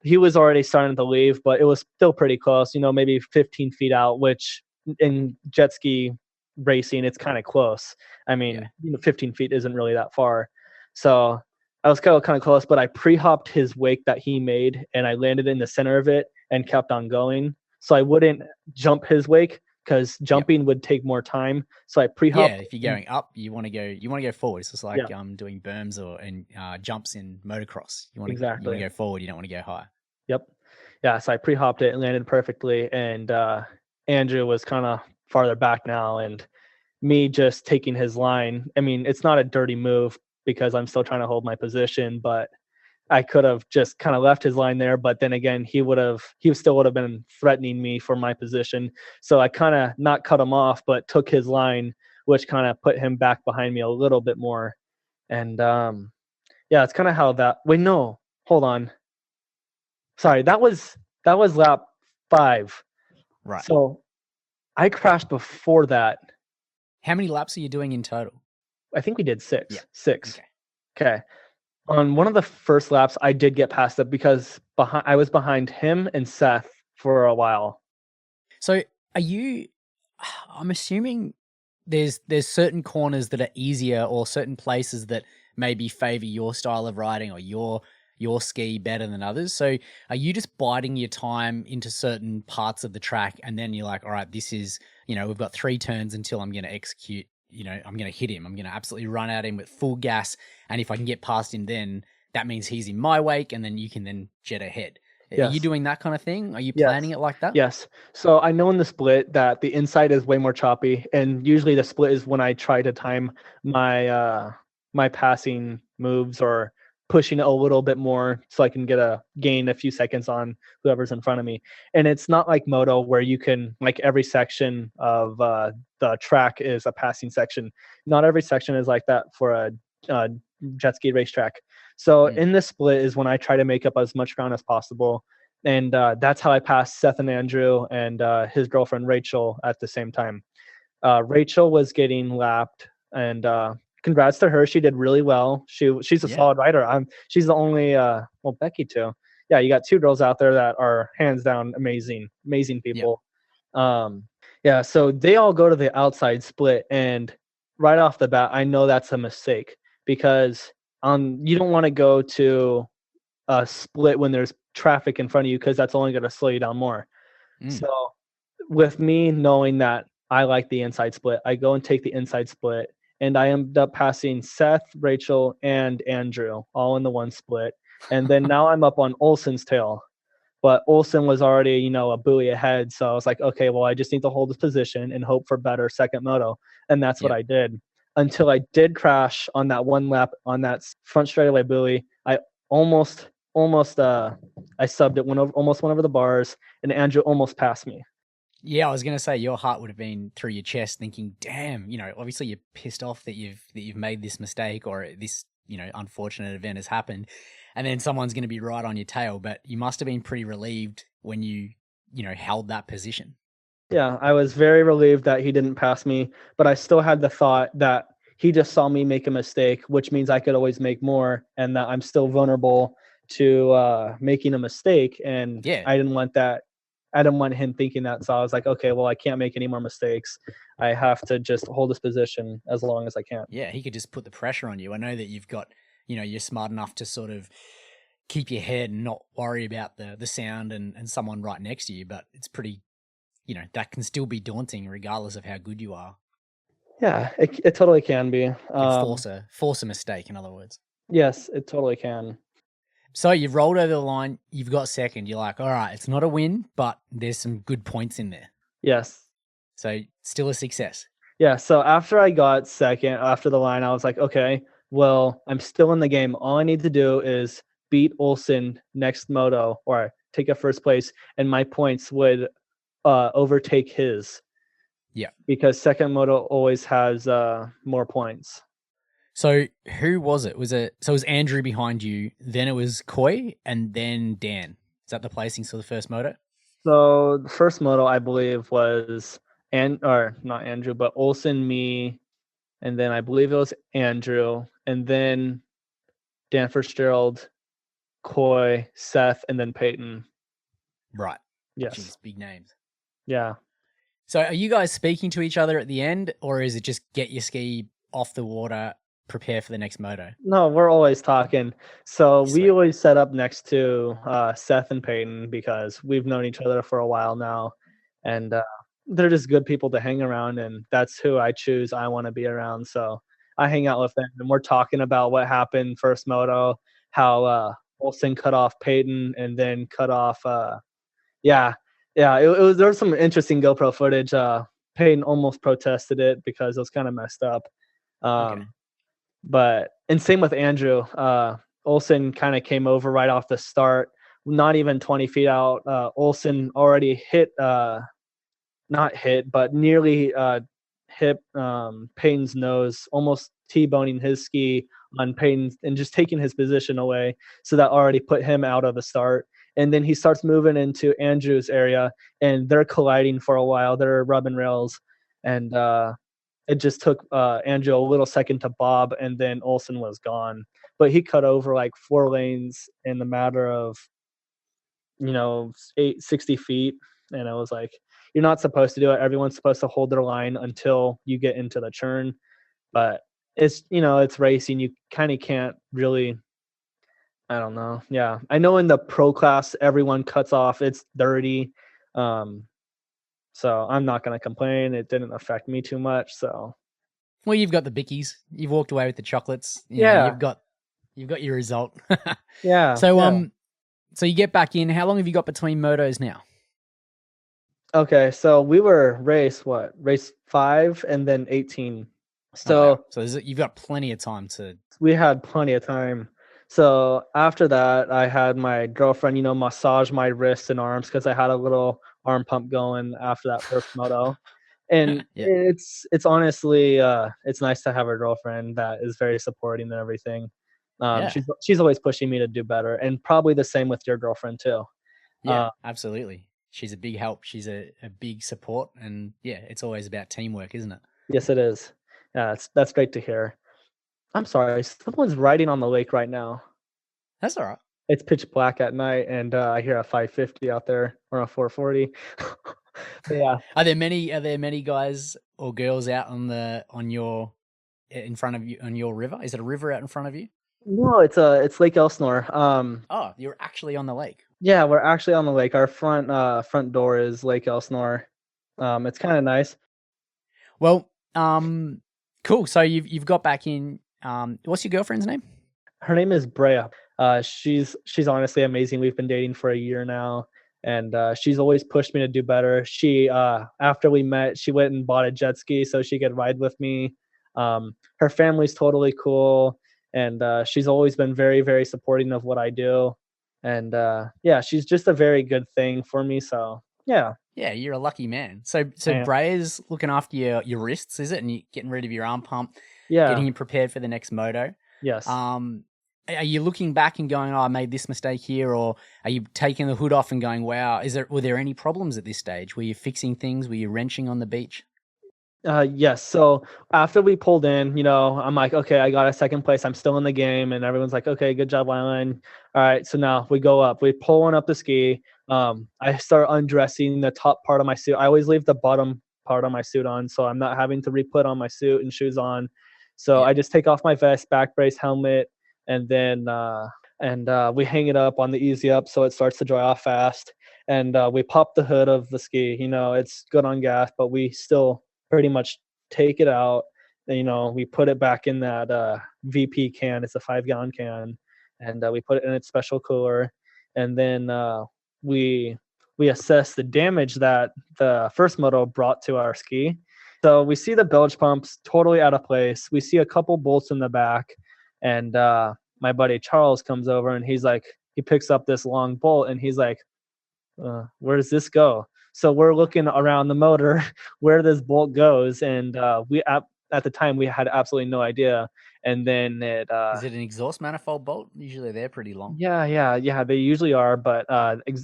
he was already starting to leave, but it was still pretty close, maybe 15 feet out, which in jet ski racing, it's kind of close. I mean, 15 feet isn't really that far. So I was kind of close, but I pre-hopped his wake that he made, and I landed in the center of it and kept on going. So I wouldn't jump his wake, because jumping would take more time. So I pre-hopped. Yeah, if you're going up, you want to go forward. It's just like doing berms and jumps in motocross. You want to go forward. You don't want to go high. Yep. Yeah. So I pre-hopped it and landed perfectly. And Andrew was kind of farther back now, and me just taking his line. I mean, it's not a dirty move because I'm still trying to hold my position, but I could have just kind of left his line there. But then again, he still would have been threatening me for my position. So I kind of not cut him off, but took his line, which kind of put him back behind me a little bit more. And it's kind of how that. Wait, no, hold on. Sorry, that was lap 5. Right. So I crashed before that. How many laps are you doing in total? I think we did 6. Yeah. 6. Okay. On one of the first laps, I did get past it because I was behind him and Seth for a while. So I'm assuming there's certain corners that are easier, or certain places that maybe favor your style of riding or your ski better than others. So are you just biding your time into certain parts of the track, and then you're like, all right, this is, we've got 3 turns until I'm going to execute, I'm going to hit him. I'm going to absolutely run at him with full gas. And if I can get past him, then that means he's in my wake, and then you can then jet ahead. Yes. Are you doing that kind of thing? Are you planning it like that? Yes. So I know in the split that the inside is way more choppy, and usually the split is when I try to time my my passing moves or pushing it a little bit more so I can gain a few seconds on whoever's in front of me. And it's not like moto where you can, like, every section of the track is a passing section. Not every section is like that for a jet ski racetrack. So in the split is when I try to make up as much ground as possible. And that's how I passed Seth and Andrew and his girlfriend Rachel at the same time. Rachel was getting lapped, and congrats to her. She did really well. She's a solid rider. She's the only Becky too. Yeah, you got 2 girls out there that are hands down amazing people. So they all go to the outside split, and right off the bat, I know that's a mistake because you don't want to go to a split when there's traffic in front of you, because that's only going to slow you down more. So with me knowing that I like the inside split, I go and take the inside split, and I ended up passing Seth, Rachel, and Andrew all in the one split. And then now I'm up on Olsen's tail. But Olsen was already, a buoy ahead. So I was like, okay, well, I just need to hold this position and hope for better second moto. And that's what I did. Until I did crash on that one lap on that front straightaway buoy. I almost I subbed it, almost went over the bars, and Andrew almost passed me. Yeah, I was going to say your heart would have been through your chest thinking, damn, obviously you're pissed off that you've made this mistake, or this, unfortunate event has happened, and then someone's going to be right on your tail. But you must have been pretty relieved when you held that position. Yeah, I was very relieved that he didn't pass me, but I still had the thought that he just saw me make a mistake, which means I could always make more, and that I'm still vulnerable to making a mistake. And I didn't want that. I didn't want him thinking that. So I was like, okay, well, I can't make any more mistakes. I have to just hold this position as long as I can. Yeah, he could just put the pressure on you. I know that you've got, you're smart enough to sort of keep your head and not worry about the sound and someone right next to you, but it's pretty, that can still be daunting regardless of how good you are. Yeah, it totally can be. Force a mistake, in other words. Yes, it totally can. So you've rolled over the line, you've got second. You're like, all right, it's not a win, but there's some good points in there. Yes. So still a success. Yeah, so after I got second, after the line, I was like, okay, well, I'm still in the game. All I need to do is beat Olsen next moto or take a first place, and my points would overtake his. Yeah. Because second moto always has more points. So who was it? So it was Andrew behind you, then it was Coy, and then Dan. Is that the placings for the first moto? So the first moto, I believe, was not Andrew, but Olsen, me, and then I believe it was Andrew, and then Dan Fitzgerald, Coy, Seth, and then Peyton. Right. Yes. Jeez, big names. Yeah. So are you guys speaking to each other at the end, or is it just get your ski off the water, prepare for the next moto? No, we're always talking. So we always set up next to Seth and Peyton because we've known each other for a while now. And they're just good people to hang around, and that's who I choose. I want to be around, so I hang out with them, and we're talking about what happened first moto, how Olsen cut off Peyton, and then cut off. Yeah, yeah. It was there was some interesting GoPro footage. Peyton almost protested it because it was kind of messed up. Okay. But and same with Andrew. Olsen kind of came over right off the start, not even 20 feet out. Olsen already hit. Not hit, but nearly hit Payne's nose, almost T-boning his ski on Payne's and just taking his position away. So that already put him out of the start. And then he starts moving into Andrew's area, and they're colliding for a while. They're rubbing rails, and it just took Andrew a little second to bob, and then Olsen was gone. But he cut over like 4 lanes in the matter of 60 feet, and I was like, you're not supposed to do it. Everyone's supposed to hold their line until you get into the churn, but it's racing. You kind of can't really. I don't know. Yeah, I know in the pro class everyone cuts off. It's dirty, so I'm not gonna complain. It didn't affect me too much. So Well, you've got the bickies. You've walked away with the chocolates. yeah, You've got your result. yeah, So yeah. so you get back in. How long have you got between motos now? Okay, so we were race 5 and then 18. So Oh, wow. So you've got plenty of time to. we had plenty of time. So after that, I had my girlfriend, massage my wrists and arms because I had a little arm pump going after that first moto. And Yeah. it's honestly it's nice to have a girlfriend that is very supporting and everything. Yeah. She's always pushing me to do better, and probably the same with your girlfriend too. Yeah, absolutely. She's a big help. She's a big support, and yeah, it's always about teamwork, isn't it? Yes, it is. Yeah, that's great to hear. I'm sorry, someone's riding on the lake right now. That's all right. It's pitch black at night, and I hear a 550 out there or a 440. But yeah. Are there many guys or girls out in front of you on your river? Is it a river out in front of you? No, it's Lake Elsinore. Oh, you're actually on the lake. Yeah, we're actually on the lake. Our front door is Lake Elsinore. It's kind of nice. Well, cool. So you've got back in. What's your girlfriend's name? Her name is Brea. She's honestly amazing. We've been dating for a year now, and she's always pushed me to do better. She after we met, she went and bought a jet ski so she could ride with me. Her family's totally cool, and she's always been very, very supporting of what I do. And yeah, she's just a very good thing for me. So yeah. Yeah, you're a lucky man. So Brea's looking after your wrists, is it? And you getting rid of your arm pump, getting you prepared for the next moto. Yes. Are you looking back and going, "Oh, I made this mistake here," or are you taking the hood off and going, "Wow, were there any problems at this stage? Were you fixing things? Were you wrenching on the beach?" Yes. So after we pulled in, I'm like, okay, I got a second place. I'm still in the game, and everyone's like, okay, good job, Wyland. All right. So now we go up. We pulling up the ski. I start undressing the top part of my suit. I always leave the bottom part of my suit on, so I'm not having to re-put on my suit and shoes on. So I just take off my vest, back brace, helmet, and then we hang it up on the easy up so it starts to dry off fast. And we pop the hood of the ski. It's good on gas, but we still pretty much take it out. We put it back in that VP can. It's a 5-gallon can, and we put it in its special cooler. And then we assess the damage that the first moto brought to our ski. So we see the bilge pumps totally out of place. We see a couple bolts in the back, and my buddy Charles comes over, and he picks up this long bolt, and he's like, where does this go? So we're looking around the motor where this bolt goes, and we at the time we had absolutely no idea. And then is it an exhaust manifold bolt? Usually they're pretty long. Yeah. They usually are, but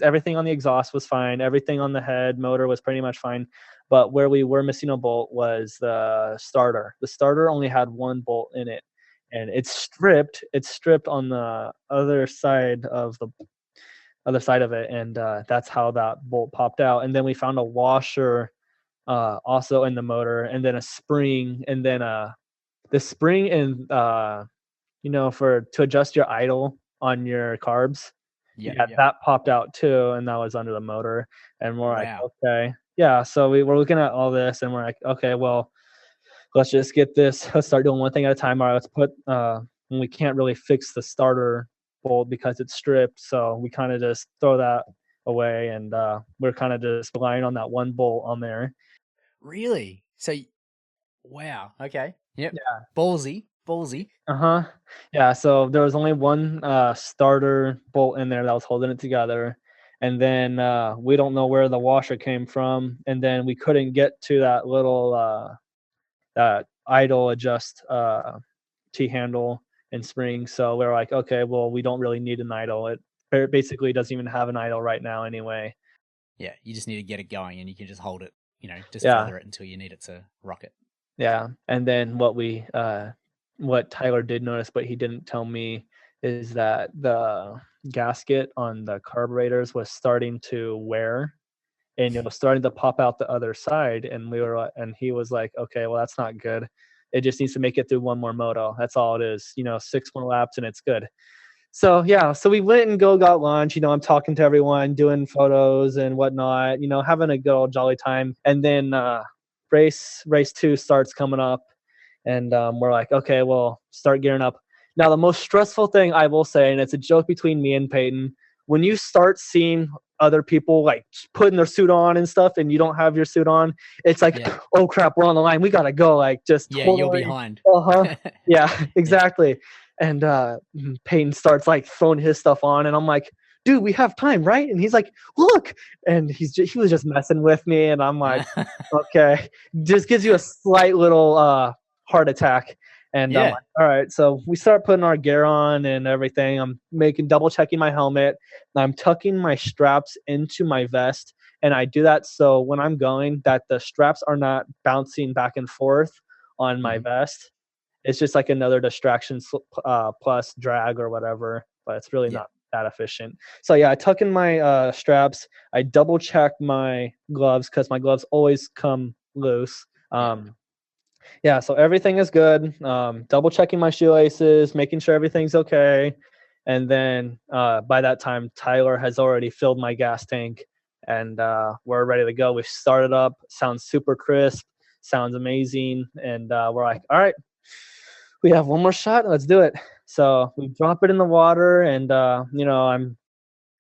everything on the exhaust was fine. Everything on the head motor was pretty much fine. But where we were missing a bolt was the starter. The starter only had one bolt in it, and it's stripped. It's stripped on the other side of it, and that's how that bolt popped out. And then we found a washer also in the motor, and then a spring, and then the spring and to adjust your idle on your carbs. That popped out too, and that was under the motor. And we're like, okay, yeah, so we were looking at all this and we're like, okay, well, let's just get this. Let's start doing one thing at a time. All right, let's put, and we can't really fix the starter bolt because it's stripped. So we kind of just throw that away, and we're kind of just relying on that one bolt on there. Really? So, wow. Okay. Yep. Yeah. Ballsy. Uh-huh. Yeah, so there was only one starter bolt in there that was holding it together. And then we don't know where the washer came from. And then we couldn't get to that little that idle adjust T-handle and spring. So we're like, okay, well, we don't really need an idle. It basically doesn't even have an idle right now anyway. Yeah, you just need to get it going, and you can just hold it, just Yeah. feather it until you need it to rocket. Yeah. And then what Tyler did notice, but he didn't tell me, is that the gasket on the carburetors was starting to wear, and it was starting to pop out the other side. And and he was like, okay, well, that's not good. It just needs to make it through one more moto. That's all it is. 6 more laps and it's good. So yeah, so we went and got lunch. I'm talking to everyone, doing photos and whatnot. Having a good old jolly time. And then race 2 starts coming up, and we're like, okay, well, start gearing up. Now, the most stressful thing I will say, and it's a joke between me and Peyton, when you start seeing other people like putting their suit on and stuff, and you don't have your suit on, it's like, oh crap, we're on the line, we gotta go. Like, just yeah, totally, you're behind. Yeah, exactly. And Peyton starts like throwing his stuff on, and I'm like, dude, we have time, right? And he's like, look, and he was just messing with me, and I'm like, okay, just gives you a slight little heart attack. And I'm like, all right, so we start putting our gear on and everything. I'm double checking my helmet. I'm tucking my straps into my vest, and I do that so when I'm going, that the straps are not bouncing back and forth on my vest. It's just like another distraction plus drag or whatever, but it's really not that efficient. So yeah, I tuck in my straps. I double check my gloves because my gloves always come loose. Yeah, so everything is good. Double checking my shoelaces, making sure everything's okay. And then by that time, Tyler has already filled my gas tank, and we're ready to go. We started up. Sounds super crisp. Sounds amazing. And we're like, all right, we have one more shot. Let's do it. So we drop it in the water, and I'm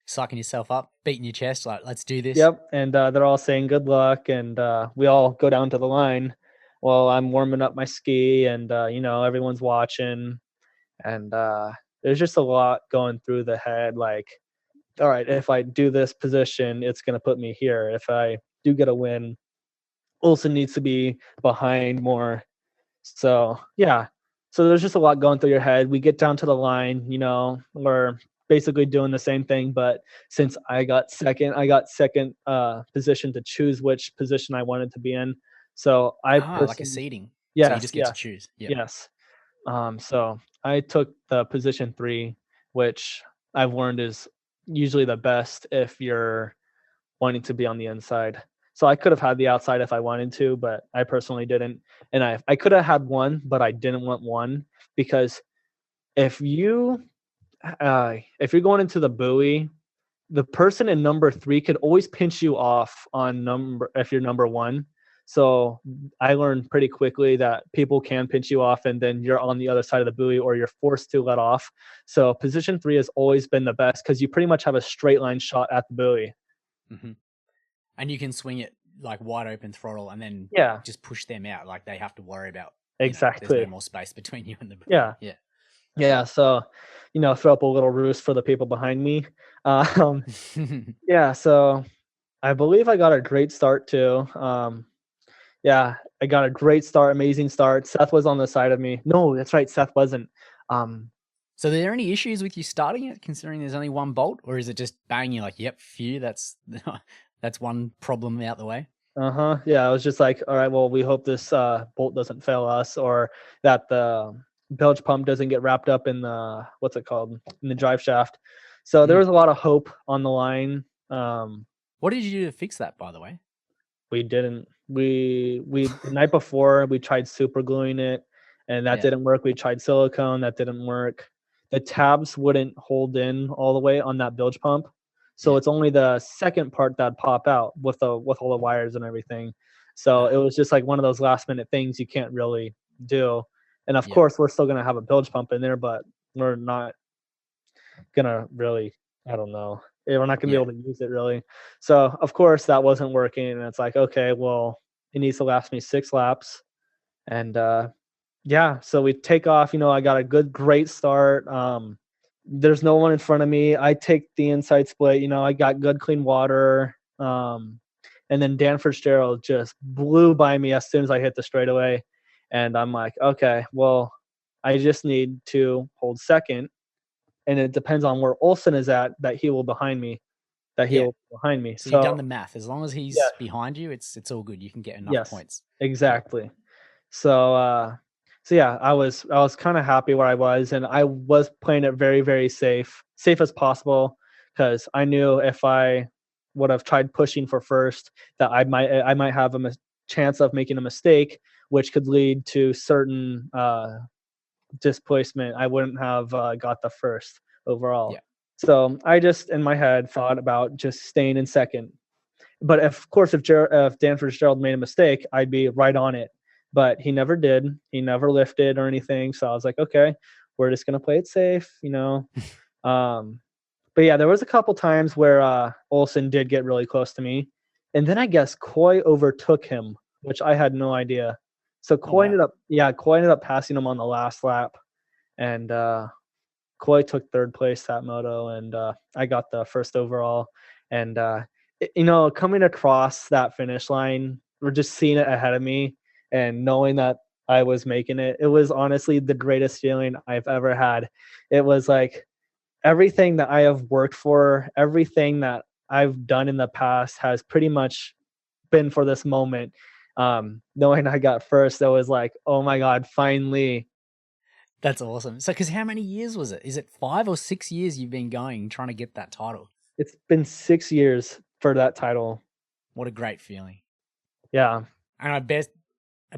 sucking yourself up, beating your chest, like, let's do this. Yep. And they're all saying good luck, and we all go down to the line while I'm warming up my ski, and everyone's watching, and there's just a lot going through the head, like, all right, if I do this position, it's going to put me here. If I do get a win, Olsen needs to be behind more. So yeah, so there's just a lot going through your head. We get down to the line, we're basically doing the same thing, but since I got second position to choose which position I wanted to be in. So like a seating. Yes, so you just get to choose. Yes. So I took the position 3, which I've learned is usually the best if you're wanting to be on the inside. So I could have had the outside if I wanted to, but I personally didn't. And I could have had 1, but I didn't want 1, because if you're going into the buoy, the person in number 3 could always pinch you off if you're number 1. So I learned pretty quickly that people can pinch you off, and then you're on the other side of the buoy, or you're forced to let off. So position 3 has always been the best, because you pretty much have a straight line shot at the buoy. Mm-hmm. And you can swing it like wide open throttle, and then just push them out. Like, they have to worry about exactly. There's no more space between you and the buoy. Yeah. So, throw up a little roost for the people behind me. Yeah. So I believe I got a great start too. Yeah, I got a great start, amazing start. Seth was on the side of me. No, that's right, Seth wasn't. So are there any issues with you starting it, considering there's only one bolt, or is it just bang, you're like, yep, phew, that's one problem out the way? Yeah, I was just like, all right, well, we hope this bolt doesn't fail us, or that the bilge pump doesn't get wrapped up in the, what's it called, in the drive shaft. So there was a lot of hope on the line. What did you do to fix that, by the way? We didn't. We the night before, we tried super gluing it, and that didn't work. We tried silicone, that didn't work. The tabs wouldn't hold in all the way on that bilge pump, So it's only the second part that pop out with all the wires and everything. So it was just like one of those last minute things you can't really do. And of course, we're still gonna have a bilge pump in there, but we're not gonna really, I don't know, we're not gonna be able to use it really. So of course that wasn't working, and it's like, okay, well, it needs to last me 6 laps. And so we take off. I got a great start. There's no one in front of me. I take the inside split. I got good clean water. And then Dan Fitzgerald just blew by me as soon as I hit the straightaway. And I'm like, okay, well, I just need to hold second. And it depends on where Olsen is at, that he will behind me. So you've done the math. As long as he's behind you, it's all good. You can get enough points. Exactly. So I was kind of happy where I was, and I was playing it very, very safe as possible, because I knew if I would have tried pushing for first, that I might have a chance of making a mistake, which could lead to certain displacement. I wouldn't have got the first overall. So I just, in my head, thought about just staying in second. But of course, if Dan Fitzgerald made a mistake, I'd be right on it. But he never did. He never lifted or anything. So I was like, okay, we're just gonna play it safe, But yeah, there was a couple times where Olsen did get really close to me, and then I guess Coy overtook him, which I had no idea. So Coy ended up passing him on the last lap, and Coy took third place that moto, and I got the first overall. And coming across that finish line, or just seeing it ahead of me and knowing that I was making it, it was honestly the greatest feeling I've ever had. It was like everything that I have worked for, everything that I've done in the past has pretty much been for this moment. Knowing I got first, it was like, oh my God, finally. That's awesome. So, because how many years was it? Is it 5 or 6 years you've been trying to get that title? It's been 6 years for that title. What a great feeling. Yeah. And I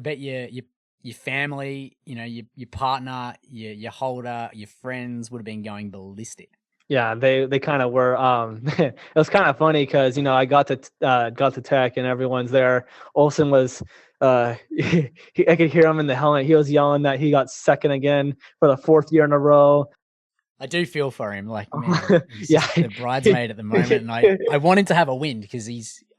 bet your family, your partner, your holder, your friends would have been going ballistic. Yeah, they kind of were. It was kind of funny because I got to tech and everyone's there. Olsen was, I could hear him in the helmet. He was yelling that he got second again for the 4th year in a row. I do feel for him. Like, man, he's just the bridesmaid at the moment, and I want him to have a win because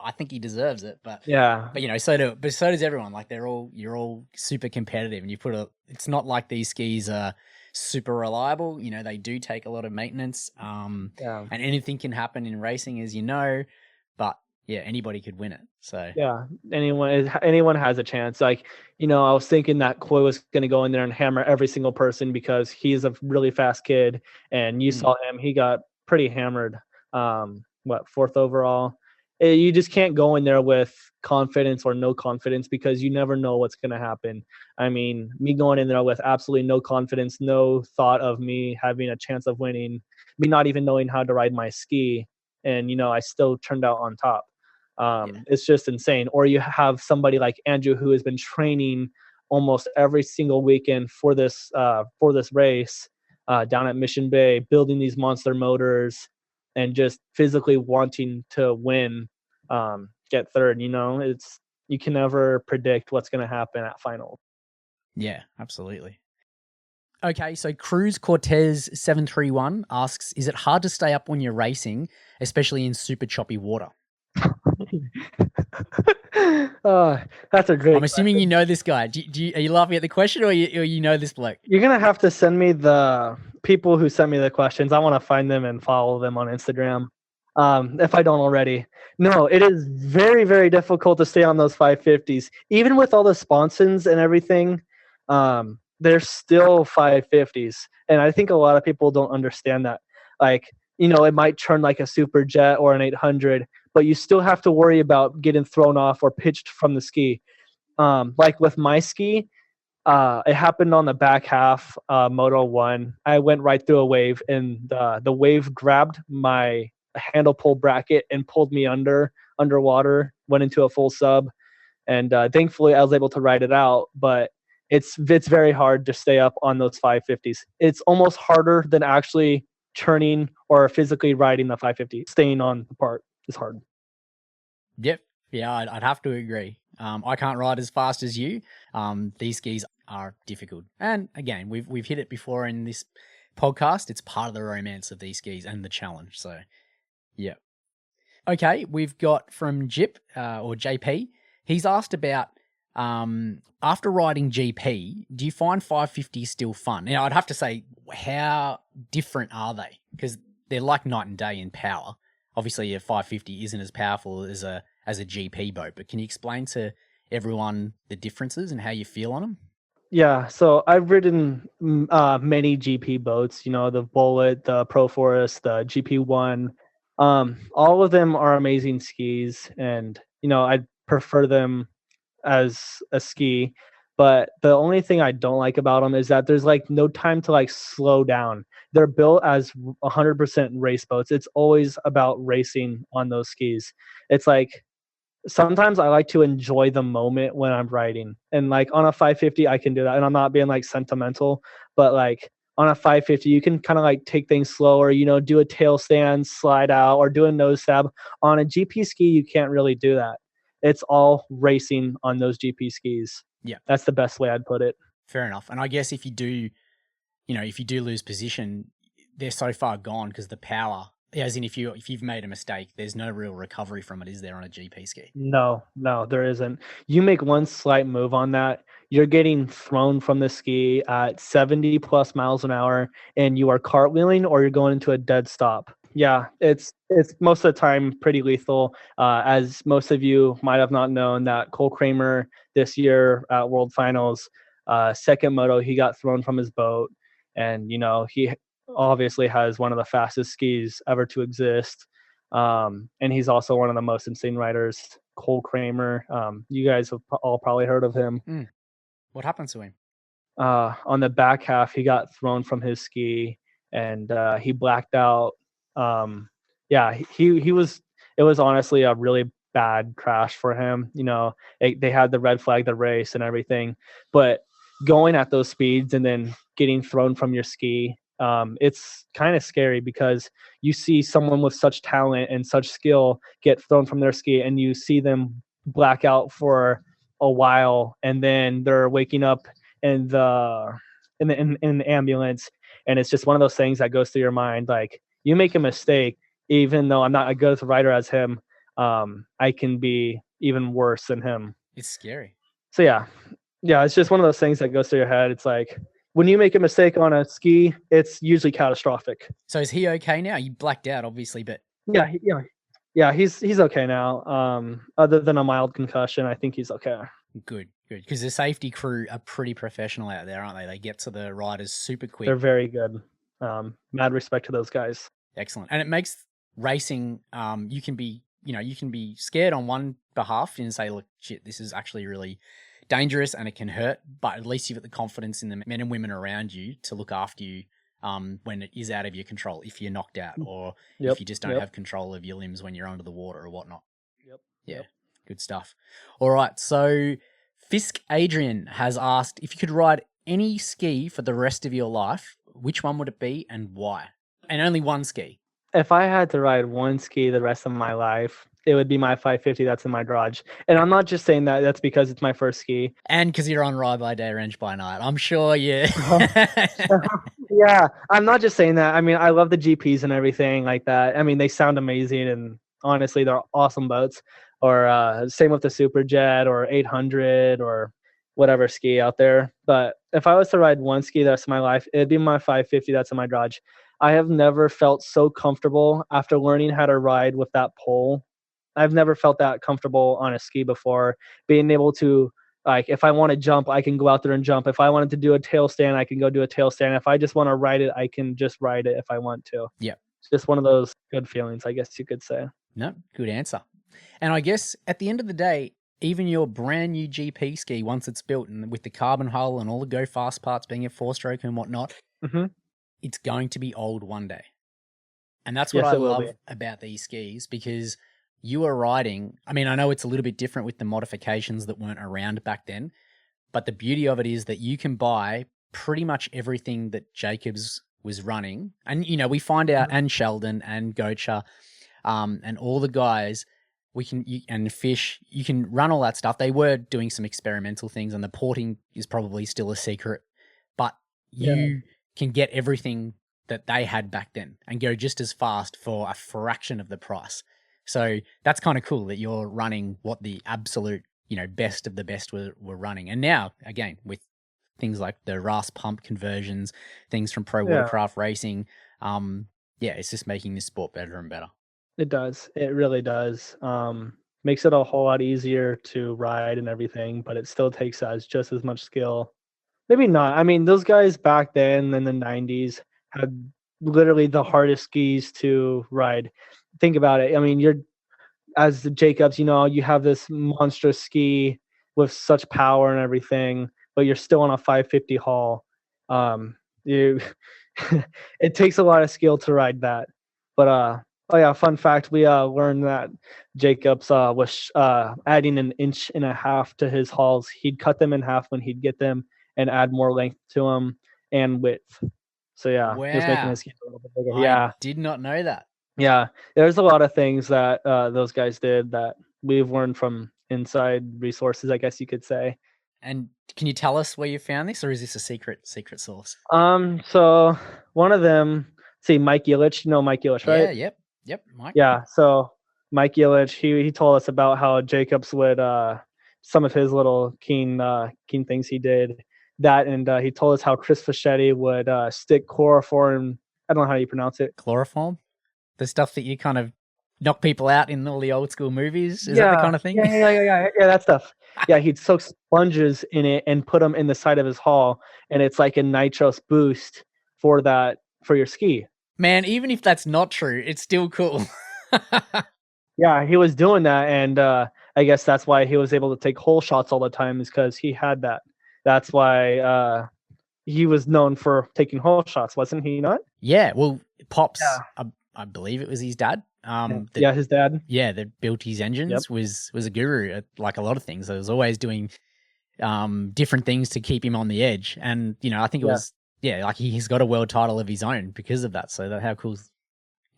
I think he deserves it. But so does everyone. Like, you're all super competitive, and it's not like these skis are super reliable. They do take a lot of maintenance. And anything can happen in racing, as you know. But yeah, anybody could win it. So yeah, anyone has a chance. Like, I was thinking that Coy was going to go in there and hammer every single person because he's a really fast kid, and you saw him. He got pretty hammered. 4th overall. You just can't go in there with confidence or no confidence because you never know what's going to happen. I mean, me going in there with absolutely no confidence, no thought of me having a chance of winning, me not even knowing how to ride my ski, and I still turned out on top. It's just insane. Or you have somebody like Andrew who has been training almost every single weekend for this race down at Mission Bay, building these monster motors and just physically wanting to win, get third. You can never predict what's going to happen at finals. Yeah, absolutely. Okay, so Cruz Cortez 731 asks, is it hard to stay up when you're racing, especially in super choppy water? That's a great I'm assuming question. You know this guy. Are you laughing at the question, or you know this bloke? You're going to have to send me the people who sent me the questions. I want to find them and follow them on Instagram, if I don't already. No, it is very, very difficult to stay on those 550s. Even with all the sponsons and everything, they're still 550s. And I think a lot of people don't understand that. Like, it might turn like a super jet or an 800, but you still have to worry about getting thrown off or pitched from the ski. Like with my ski, it happened on the back half, Moto 1. I went right through a wave, and the wave grabbed my handle pull bracket and pulled me underwater, went into a full sub. And thankfully, I was able to ride it out, but it's very hard to stay up on those 550s. It's almost harder than actually turning or physically riding the 550. Staying on the part is hard. Yep. Yeah, I'd have to agree. I can't ride as fast as you. These skis are difficult. And again, we've hit it before in this podcast. It's part of the romance of these skis and the challenge. So, yeah. Okay, we've got from Jip or JP. He's asked about after riding GP, do you find 550 still fun? Now, I'd have to say, how different are they? Because they're like night and day in power. Obviously, a 550 isn't as powerful as a GP boat, but can you explain to everyone the differences and how you feel on them? Yeah, so I've ridden many GP boats, the Bullet, the Pro Forest, the GP1. All of them are amazing skis, and I prefer them as a ski. But the only thing I don't like about them is that there's like no time to like slow down. They're built as 100% race boats. It's always about racing on those skis. It's like sometimes I like to enjoy the moment when I'm riding. And like on a 550, I can do that. And I'm not being like sentimental, but like on a 550, you can kind of like take things slower, do a tail stand, slide out, or do a nose stab. On a GP ski, you can't really do that. It's all racing on those GP skis. Yeah. That's the best way I'd put it. Fair enough. And I guess if you do lose position, they're so far gone because the power, as in if you've made a mistake, there's no real recovery from it, is there, on a GP ski? No, there isn't. You make one slight move on that, you're getting thrown from the ski at 70 plus miles an hour, and you are cartwheeling or you're going into a dead stop. Yeah, it's most of the time pretty lethal. As most of you might have not known, that Cole Kramer this year at World Finals, second moto, he got thrown from his boat, and he obviously has one of the fastest skis ever to exist. And he's also one of the most insane riders, Cole Kramer. You guys have all probably heard of him. What happened to him? On the back half, he got thrown from his ski and he blacked out. He was. It was honestly a really bad crash for him. They had the red flag, the race, and everything, but going at those speeds and then getting thrown from your ski, it's kind of scary because you see someone with such talent and such skill get thrown from their ski, and you see them black out for a while, and then they're waking up in the ambulance, and it's just one of those things that goes through your mind. Like, you make a mistake, even though I'm not as good as a rider as him, I can be even worse than him. It's scary. So yeah, it's just one of those things that goes through your head. It's like, when you make a mistake on a ski, it's usually catastrophic. So is he okay now? You blacked out, obviously, but yeah, he's okay now. Other than a mild concussion, I think he's okay. Good. Because the safety crew are pretty professional out there, aren't they? They get to the riders super quick. They're very good. Mad respect to those guys. Excellent. And it makes racing, you can be scared on one behalf and say, look, shit, this is actually really dangerous and it can hurt, but at least you've got the confidence in the men and women around you to look after you when it is out of your control, if you're knocked out or if you just don't have control of your limbs when you're under the water or whatnot. Good stuff. All right, so Fisk Adrian has asked, if you could ride any ski for the rest of your life, which one would it be and why? And only one ski. If I had to ride one ski the rest of my life, it would be my 550 that's in my garage. And I'm not just saying that. That's because it's my first ski. And because you're on Ride by Day, Range by Night. I'm sure you... Yeah, I'm not just saying that. I mean, I love the GPs and everything like that. I mean, they sound amazing, and honestly, they're awesome boats. Or same with the Superjet or 800 or whatever ski out there. But if I was to ride one ski the rest of my life, it'd be my 550 that's in my garage. I have never felt so comfortable after learning how to ride with that pole. I've never felt that comfortable on a ski before. Being able to, like, if I want to jump, I can go out there and jump. If I wanted to do a tail stand, I can go do a tail stand. If I just want to ride it, I can just ride it if I want to. Yeah. It's just one of those good feelings, I guess you could say. No, good answer. And I guess at the end of the day, even your brand new GP ski, once it's built and with the carbon hull and all the go fast parts being a 4-stroke and whatnot, it's going to be old one day. And that's what I love about these skis, because you are riding, I mean, I know it's a little bit different with the modifications that weren't around back then, but the beauty of it is that you can buy pretty much everything that Jacobs was running, and we find out, and Sheldon and Gocha, and all the guys, and Fish, you can run all that stuff. They were doing some experimental things, and the porting is probably still a secret, but you can get everything that they had back then and go just as fast for a fraction of the price. So that's kind of cool that you're running what the absolute, best of the best were running. And now, again, with things like the RAS pump conversions, things from Pro Watercraft Racing, it's just making this sport better and better. It does. It really does. Makes it a whole lot easier to ride and everything, but it still takes just as much skill. Maybe not. I mean, those guys back then in the 90s had literally the hardest skis to ride. Think about it. I mean, as the Jacobs, you have this monstrous ski with such power and everything, but you're still on a 550 haul. It takes a lot of skill to ride that. But fun fact, we learned that Jacobs was adding 1.5 inches to his hauls. He'd cut them in half when he'd get them and add more length to them and width. So he was making his skis a little bit bigger. I did not know that. Yeah, there's a lot of things that those guys did that we've learned from inside resources, I guess you could say. And can you tell us where you found this, or is this a secret source? So one of them, Mike Illich, Mike Illich, right? Yep, Mike. Yeah, so Mike Illich, he told us about how Jacobs would some of his little keen things he did. That, and he told us how Chris Fischetti would stick chloroform. I don't know how you pronounce it. Chloroform? The stuff that you kind of knock people out in all the old school movies? Is that the kind of thing? Yeah, that stuff. Yeah, he'd soak sponges in it and put them in the side of his hull, and it's like a nitrous boost for your ski. Man, even if that's not true, it's still cool. Yeah, he was doing that, and I guess that's why he was able to take hole shots all the time, is because he had that. That's why he was known for taking hole shots, wasn't he not? Yeah, well, Pops, I believe it was his dad. His dad. Yeah, that built his engines, was a guru at like a lot of things. So he was always doing different things to keep him on the edge. And, I think it was, like he's got a world title of his own because of that. So how cool.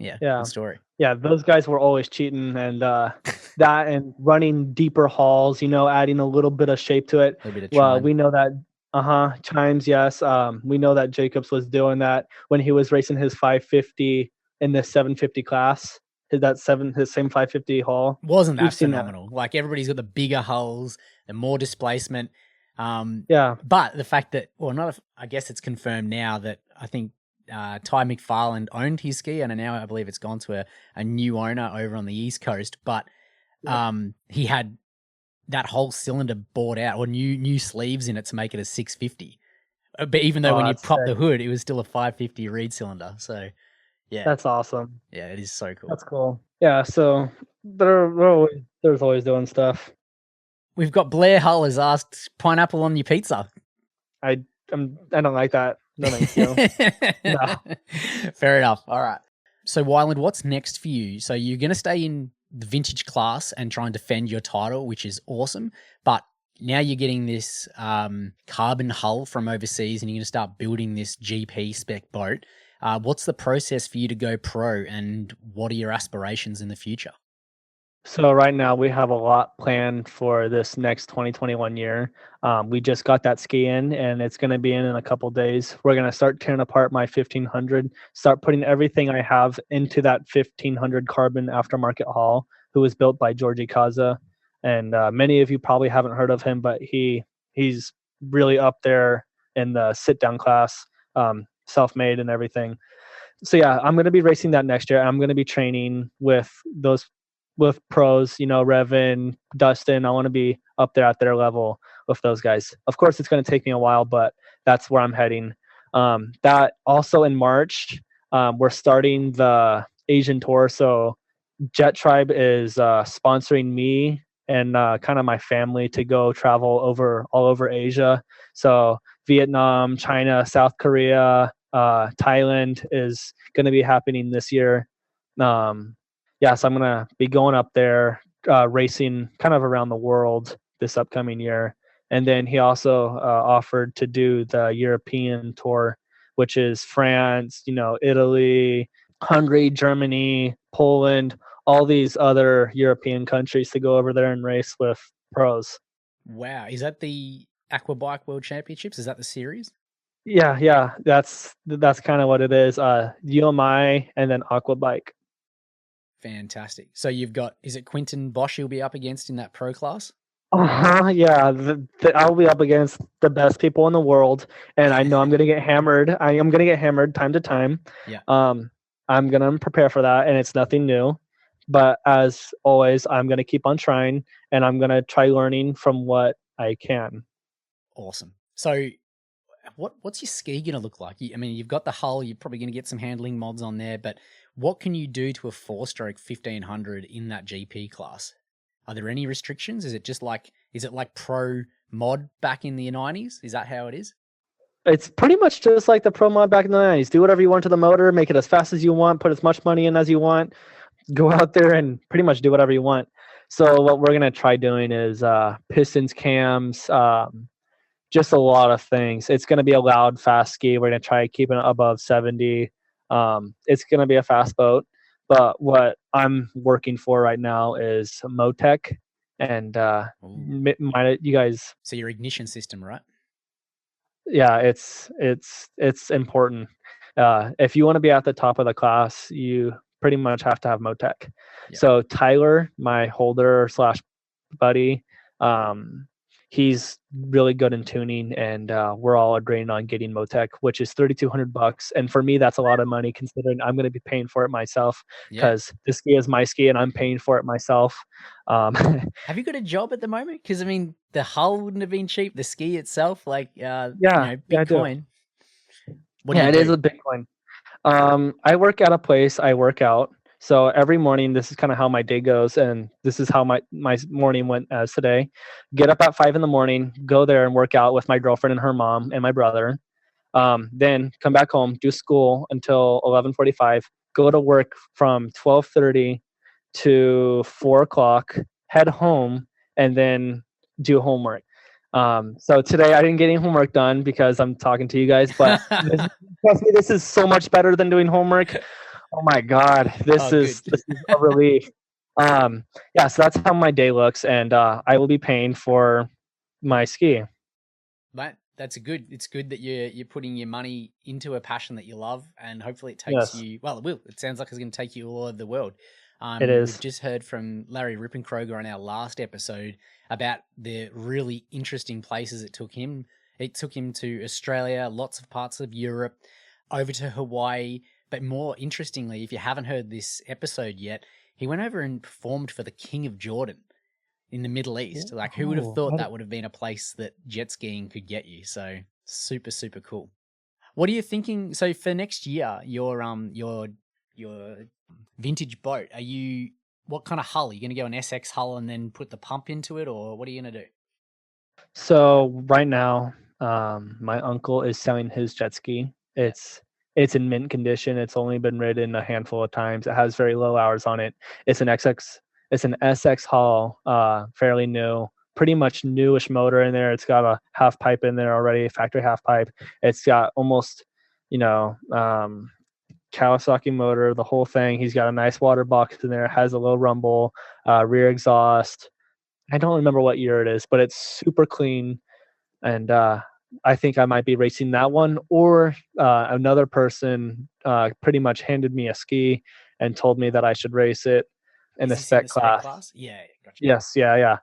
Good story. Yeah, those guys were always cheating, and that and running deeper hauls, adding a little bit of shape to it. Well, we know that chimes, yes. We know that Jacobs was doing that when he was racing his 550 in the 750 class. His same 550 haul. Wasn't that phenomenal? Like, everybody's got the bigger hulls and more displacement. But the fact that, I guess it's confirmed now that I think Ty McFarland owned his ski, and now I believe it's gone to a new owner over on the East Coast. But he had that whole cylinder bored out, or new sleeves in it to make it a 650. But even though when you prop the hood, it was still a 550 Reed cylinder. So yeah, that's awesome. Yeah, it is so cool. That's cool. Yeah, so there's always doing stuff. We've got Blair Hull has asked, pineapple on your pizza. I don't like that. No, thank you. No. Fair enough. All right. So Wyland, what's next for you? So you're going to stay in the vintage class and try and defend your title, which is awesome. But now you're getting this carbon hull from overseas, and you're going to start building this GP spec boat. What's the process for you to go pro, and what are your aspirations in the future? So right now we have a lot planned for this next 2021 year. We just got that ski in, and it's going to be in a couple days. We're going to start tearing apart my 1500, start putting everything I have into that 1500 carbon aftermarket hull, who was built by Georgie Kaza. And many of you probably haven't heard of him, but he's really up there in the sit-down class, self-made and everything. So yeah, I'm going to be racing that next year. I'm going to be training with pros, Revin, Dustin. I want to be up there at their level with those guys. Of course, it's going to take me a while, but that's where I'm heading. That also in March, we're starting the Asian tour. So Jet Tribe is sponsoring me and kind of my family to go travel all over Asia. So Vietnam, China, South Korea, Thailand is going to be happening this year. So I'm going to be going up there, racing kind of around the world this upcoming year. And then he also offered to do the European tour which is France, Italy, Hungary, Germany, Poland, all these other European countries to go over there and race with pros. Wow. Is that the Aquabike World Championships? Is that the series? Yeah, that's kind of what it is. UMI and then Aquabike. Fantastic. So you've got, is it Quinton Bosch you'll be up against in that pro class? Yeah, I'll be up against the best people in the world, and I know I'm gonna get hammered. I am gonna get hammered time to time. Yeah. I'm gonna prepare for that, and it's nothing new. But as always, I'm gonna keep on trying, and I'm gonna try learning from what I can. Awesome. So what's your ski going to look like? I mean, you've got the hull, you're probably going to get some handling mods on there, but what can you do to a 4-stroke 1500 in that GP class? Are there any restrictions? Is it like pro mod back in the 90s? Is that how it is? It's pretty much just like the pro mod back in the 90s. Do whatever you want to the motor, make it as fast as you want, put as much money in as you want, go out there and pretty much do whatever you want. So what we're going to try doing is pistons, cams, just a lot of things. It's going to be a loud, fast ski. We're going to try keeping it above 70. It's going to be a fast boat. But what I'm working for right now is Motec, and you guys. So your ignition system, right? Yeah, it's important. If you want to be at the top of the class, you pretty much have to have Motec. Yeah. So Tyler, my holder / buddy, he's really good in tuning, and we're all agreeing on getting Motec, which is $3,200. And for me, that's a lot of money considering I'm going to be paying for it myself, because this ski is my ski and I'm paying for it myself. Have you got a job at the moment? Because I mean, the hull wouldn't have been cheap. The ski itself, Bitcoin. It is a Bitcoin. I work at a place. I work out. So every morning, this is kind of how my day goes, and this is how my morning went as today. Get up at 5 a.m, go there and work out with my girlfriend and her mom and my brother. Then come back home, do school until 11:45. Go to work from 12:30 to 4 o'clock. Head home and then do homework. So today I didn't get any homework done because I'm talking to you guys, but trust me, this is so much better than doing homework. Oh my God, this is a relief. So that's how my day looks, and I will be paying for my ski. But that's good. It's good that you're putting your money into a passion that you love, and hopefully it takes you. Well, it will. It sounds like it's going to take you all over the world. It is. We've just heard from Larry Rippenkroger on our last episode about the really interesting places it took him. It took him to Australia, lots of parts of Europe, over to Hawaii. But more interestingly, if you haven't heard this episode yet, he went over and performed for the King of Jordan in the Middle East. Like, who would have thought that would have been a place that jet skiing could get you? So super, super cool. What are you thinking? So for next year, your vintage boat, what kind of hull? Are you going to go an SX hull and then put the pump into it, or what are you going to do? So right now, my uncle is selling his jet ski. It's in mint condition. It's only been ridden a handful of times. It has very low hours on it. It's an SX hull, fairly new, pretty much newish motor in there. It's got a half pipe in there already, factory half pipe. It's got almost, Kawasaki motor, the whole thing. He's got a nice water box in there, has a low rumble, rear exhaust. I don't remember what year it is, but it's super clean. And I think I might be racing that one, or another person pretty much handed me a ski and told me that I should race it in the spec class. Yeah, gotcha. Yes, yeah.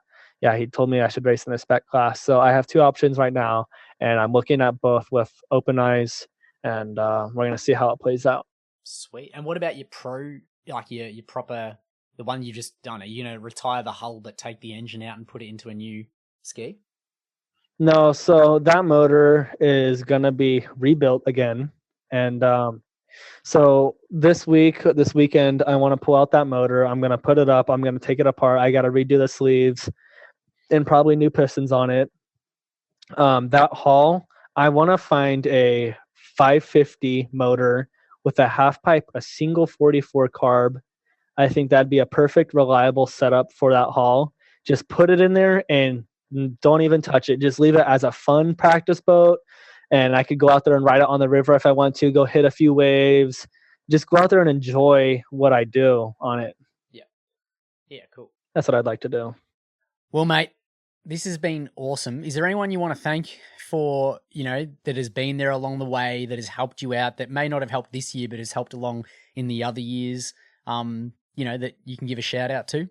He told me I should race in the spec class. So I have two options right now, and I'm looking at both with open eyes, and we're gonna see how it plays out. Sweet. And what about your pro, like your proper, the one you just done? Are you gonna retire the hull but take the engine out and put it into a new ski? No, so that motor is gonna be rebuilt again, and so this weekend, I want to pull out that motor. I'm gonna put it up. I'm gonna take it apart. I gotta redo the sleeves and probably new pistons on it. That hull, I want to find a 550 motor with a half pipe, a single 44 carb. I think that'd be a perfect, reliable setup for that hull. Just put it in there and don't even touch it. Just leave it as a fun practice boat and I could go out there and ride it on the river if I want to, go hit a few waves, just go out there and enjoy what I do on it. Yeah. Yeah, cool. That's what I'd like to do. Well, mate, this has been awesome. Is there anyone you want to thank for, that has been there along the way, that has helped you out, that may not have helped this year, but has helped along in the other years, that you can give a shout out to?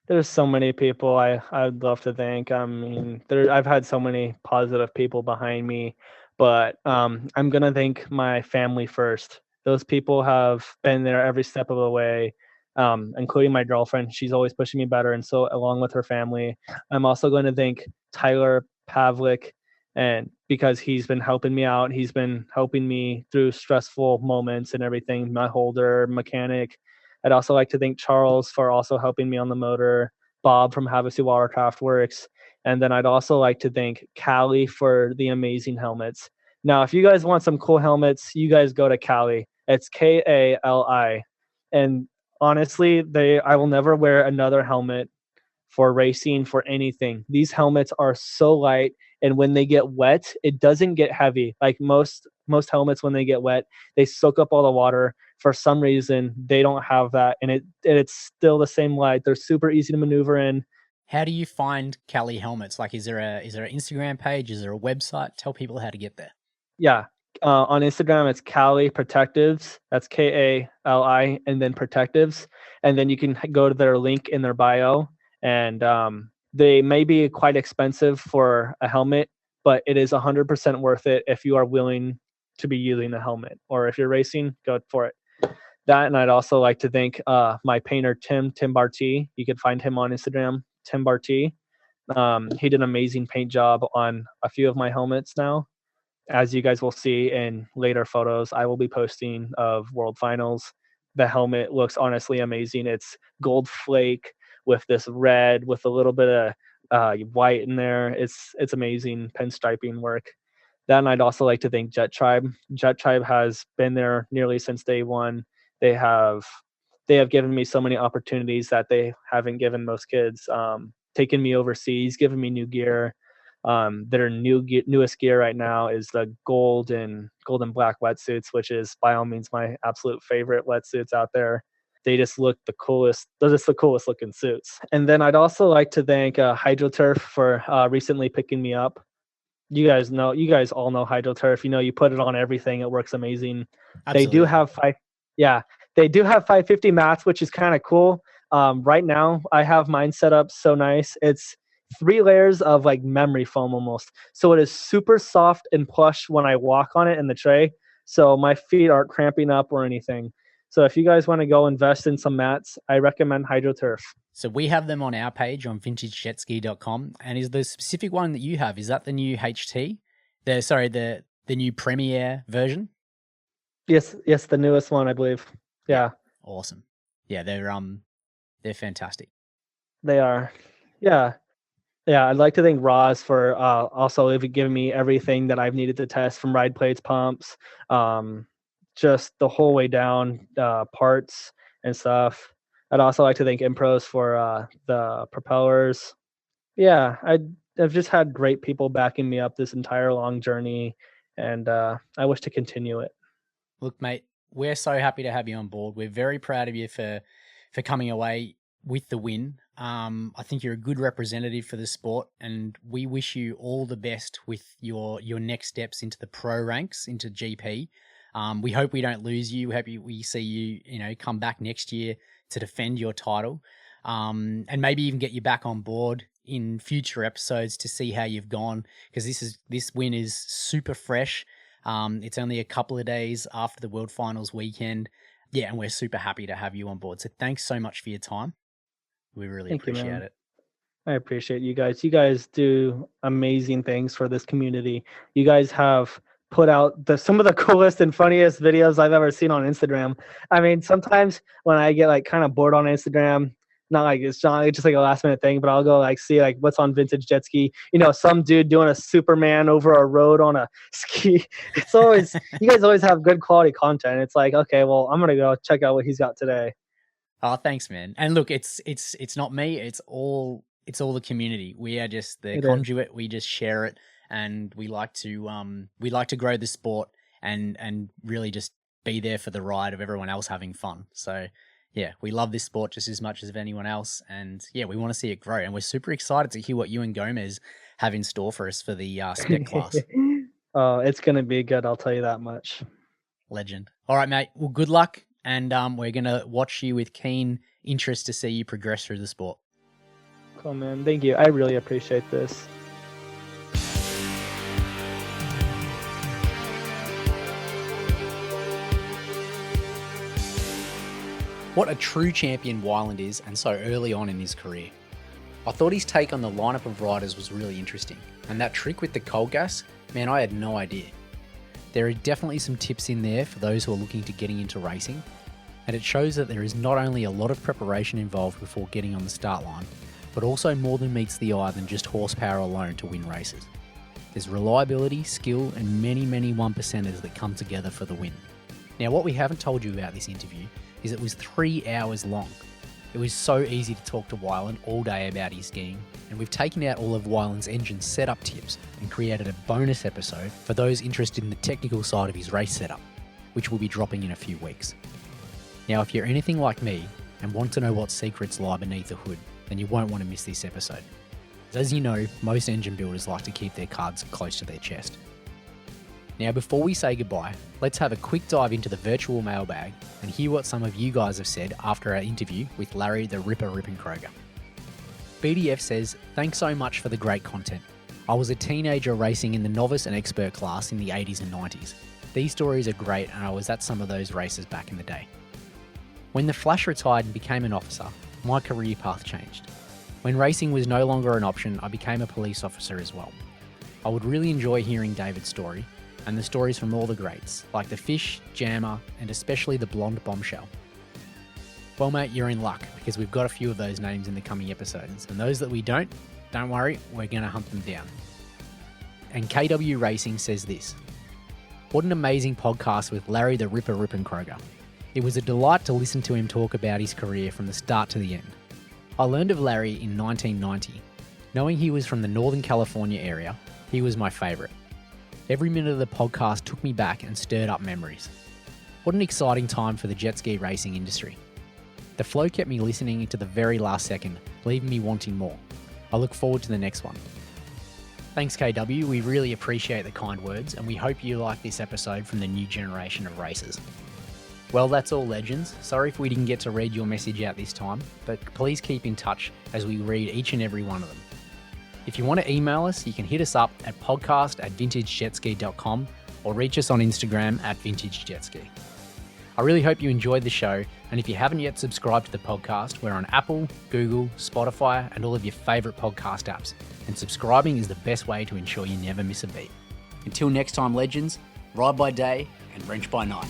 There's so many people I'd love to thank. I mean, I've had so many positive people behind me, but I'm gonna thank my family first. Those people have been there every step of the way, including my girlfriend. She's always pushing me better, and so along with her family. I'm also going to thank Tyler Pavlik, and because he's been helping me out, he's been helping me through stressful moments and everything. My holder, mechanic. I'd also like to thank Charles for also helping me on the motor, Bob from Havasu Watercraft Works, and then I'd also like to thank Cali for the amazing helmets. Now, if you guys want some cool helmets, you guys go to Cali. It's Kali. And honestly, I will never wear another helmet for racing, for anything. These helmets are so light, and when they get wet, it doesn't get heavy. Like most helmets, when they get wet, they soak up all the water. For some reason, they don't have that, and it's still the same light. They're super easy to maneuver in. How do you find Cali helmets? Like, is there an Instagram page? Is there a website? Tell people how to get there. Yeah. On Instagram, it's Cali Protectives. That's Kali, and then Protectives. And then you can go to their link in their bio. And they may be quite expensive for a helmet, but it is 100% worth it if you are willing to be using a helmet. Or if you're racing, go for it. That, and I'd also like to thank my painter, Tim Barty. You can find him on Instagram, Tim Barty. He did an amazing paint job on a few of my helmets now. As you guys will see in later photos I will be posting of World Finals. The helmet looks honestly amazing. It's gold flake with this red with a little bit of white in there. It's amazing pinstriping work. Then I'd also like to thank Jet Tribe. Jet Tribe has been there nearly since day one. They have given me so many opportunities that they haven't given most kids. Taken me overseas, given me new gear. Their newest gear right now is the gold and black wetsuits, which is by all means my absolute favorite wetsuits out there. They just look the coolest. They're just the coolest looking suits. And then I'd also like to thank HydroTurf for recently picking me up. You guys all know HydroTurf. You put it on everything. It works amazing. Absolutely. They do have 550 mats, which is kind of cool. Right now I have mine set up so nice. It's 3 layers of like memory foam almost. So it is super soft and plush when I walk on it in the tray. So my feet aren't cramping up or anything. So if you guys want to go invest in some mats, I recommend HydroTurf. So we have them on our page on VintageJetSki.com. And is the specific one that you have, is that the new HT? The new Premier version? Yes, the newest one, I believe. Yeah. Awesome. Yeah, they're fantastic. They are. Yeah. Yeah, I'd like to thank Roz for also giving me everything that I've needed to test, from ride plates, pumps, just the whole way down, parts and stuff. I'd also like to thank Impros for the propellers. Yeah, I've just had great people backing me up this entire long journey, and I wish to continue it. Look, mate, we're so happy to have you on board. We're very proud of you for coming away with the win. I think you're a good representative for the sport, and we wish you all the best with your next steps into the pro ranks, into GP. We hope we don't lose you. We hope we see you, come back next year to defend your title, and maybe even get you back on board in future episodes to see how you've gone, because this win is super fresh. It's only a couple of days after the World Finals weekend. Yeah, and we're super happy to have you on board. So thanks so much for your time. We really appreciate it. I appreciate you guys. You guys do amazing things for this community. You guys have put out some of the coolest and funniest videos I've ever seen on Instagram. I mean, sometimes when I get like kind of bored on Instagram, not like it's just like a last minute thing, but I'll go like see like what's on VintageJetSki. Some dude doing a Superman over a road on a ski. It's always you guys always have good quality content. It's like, okay, well, I'm gonna go check out what he's got today. Oh, thanks, man. And look, it's not me. It's all the community. We are just the conduit. We just share it, and we like to grow the sport and really just be there for the ride of everyone else having fun. So yeah, we love this sport just as much as anyone else, and yeah, we want to see it grow. And we're super excited to hear what you and Gomez have in store for us for the spec class. Oh, it's gonna be good. I'll tell you that much. Legend. All right, mate. Well, good luck, and we're gonna watch you with keen interest to see you progress through the sport. Cool, man. Thank you. I really appreciate this. What a true champion Wyland is, and so early on in his career. I thought his take on the lineup of riders was really interesting, and that trick with the cold gas, man, I had no idea. There are definitely some tips in there for those who are looking to getting into racing, and it shows that there is not only a lot of preparation involved before getting on the start line, but also more than meets the eye than just horsepower alone to win races. There's reliability, skill, and many, many 1%ers that come together for the win. Now, what we haven't told you about this interview is it was 3 hours long. It was so easy to talk to Wyland all day about his skiing, and we've taken out all of Wyland's engine setup tips and created a bonus episode for those interested in the technical side of his race setup, which will be dropping in a few weeks. Now, if you're anything like me and want to know what secrets lie beneath the hood, then you won't want to miss this episode. As you know, most engine builders like to keep their cards close to their chest. Now, before we say goodbye, let's have a quick dive into the virtual mailbag and hear what some of you guys have said after our interview with Larry the Ripper Rippenkroger. BDF says, "Thanks so much for the great content. I was a teenager racing in the novice and expert class in the 80s and 90s. These stories are great, and I was at some of those races back in the day. When the Flash retired and became an officer, my career path changed. When racing was no longer an option, I became a police officer as well. I would really enjoy hearing David's story, and the stories from all the greats, like the Fish, Jammer, and especially the Blonde Bombshell. Well, mate, you're in luck, because we've got a few of those names in the coming episodes, and those that we don't worry, we're going to hunt them down." And KW Racing says this: "What an amazing podcast with Larry the Ripper Rippenkroger. It was a delight to listen to him talk about his career from the start to the end. I learned of Larry in 1990. Knowing he was from the Northern California area, he was my favourite. Every minute of the podcast took me back and stirred up memories. What an exciting time for the jet ski racing industry. The flow kept me listening to the very last second, leaving me wanting more. I look forward to the next one." Thanks, KW. We really appreciate the kind words, and we hope you like this episode from the new generation of racers. Well, that's all, legends. Sorry if we didn't get to read your message out this time, but please keep in touch as we read each and every one of them. If you want to email us, you can hit us up at podcast@vintagejetski.com or reach us on Instagram @VintageJetSki. I really hope you enjoyed the show, and if you haven't yet subscribed to the podcast, we're on Apple, Google, Spotify, and all of your favourite podcast apps, and subscribing is the best way to ensure you never miss a beat. Until next time, legends, ride by day and wrench by night.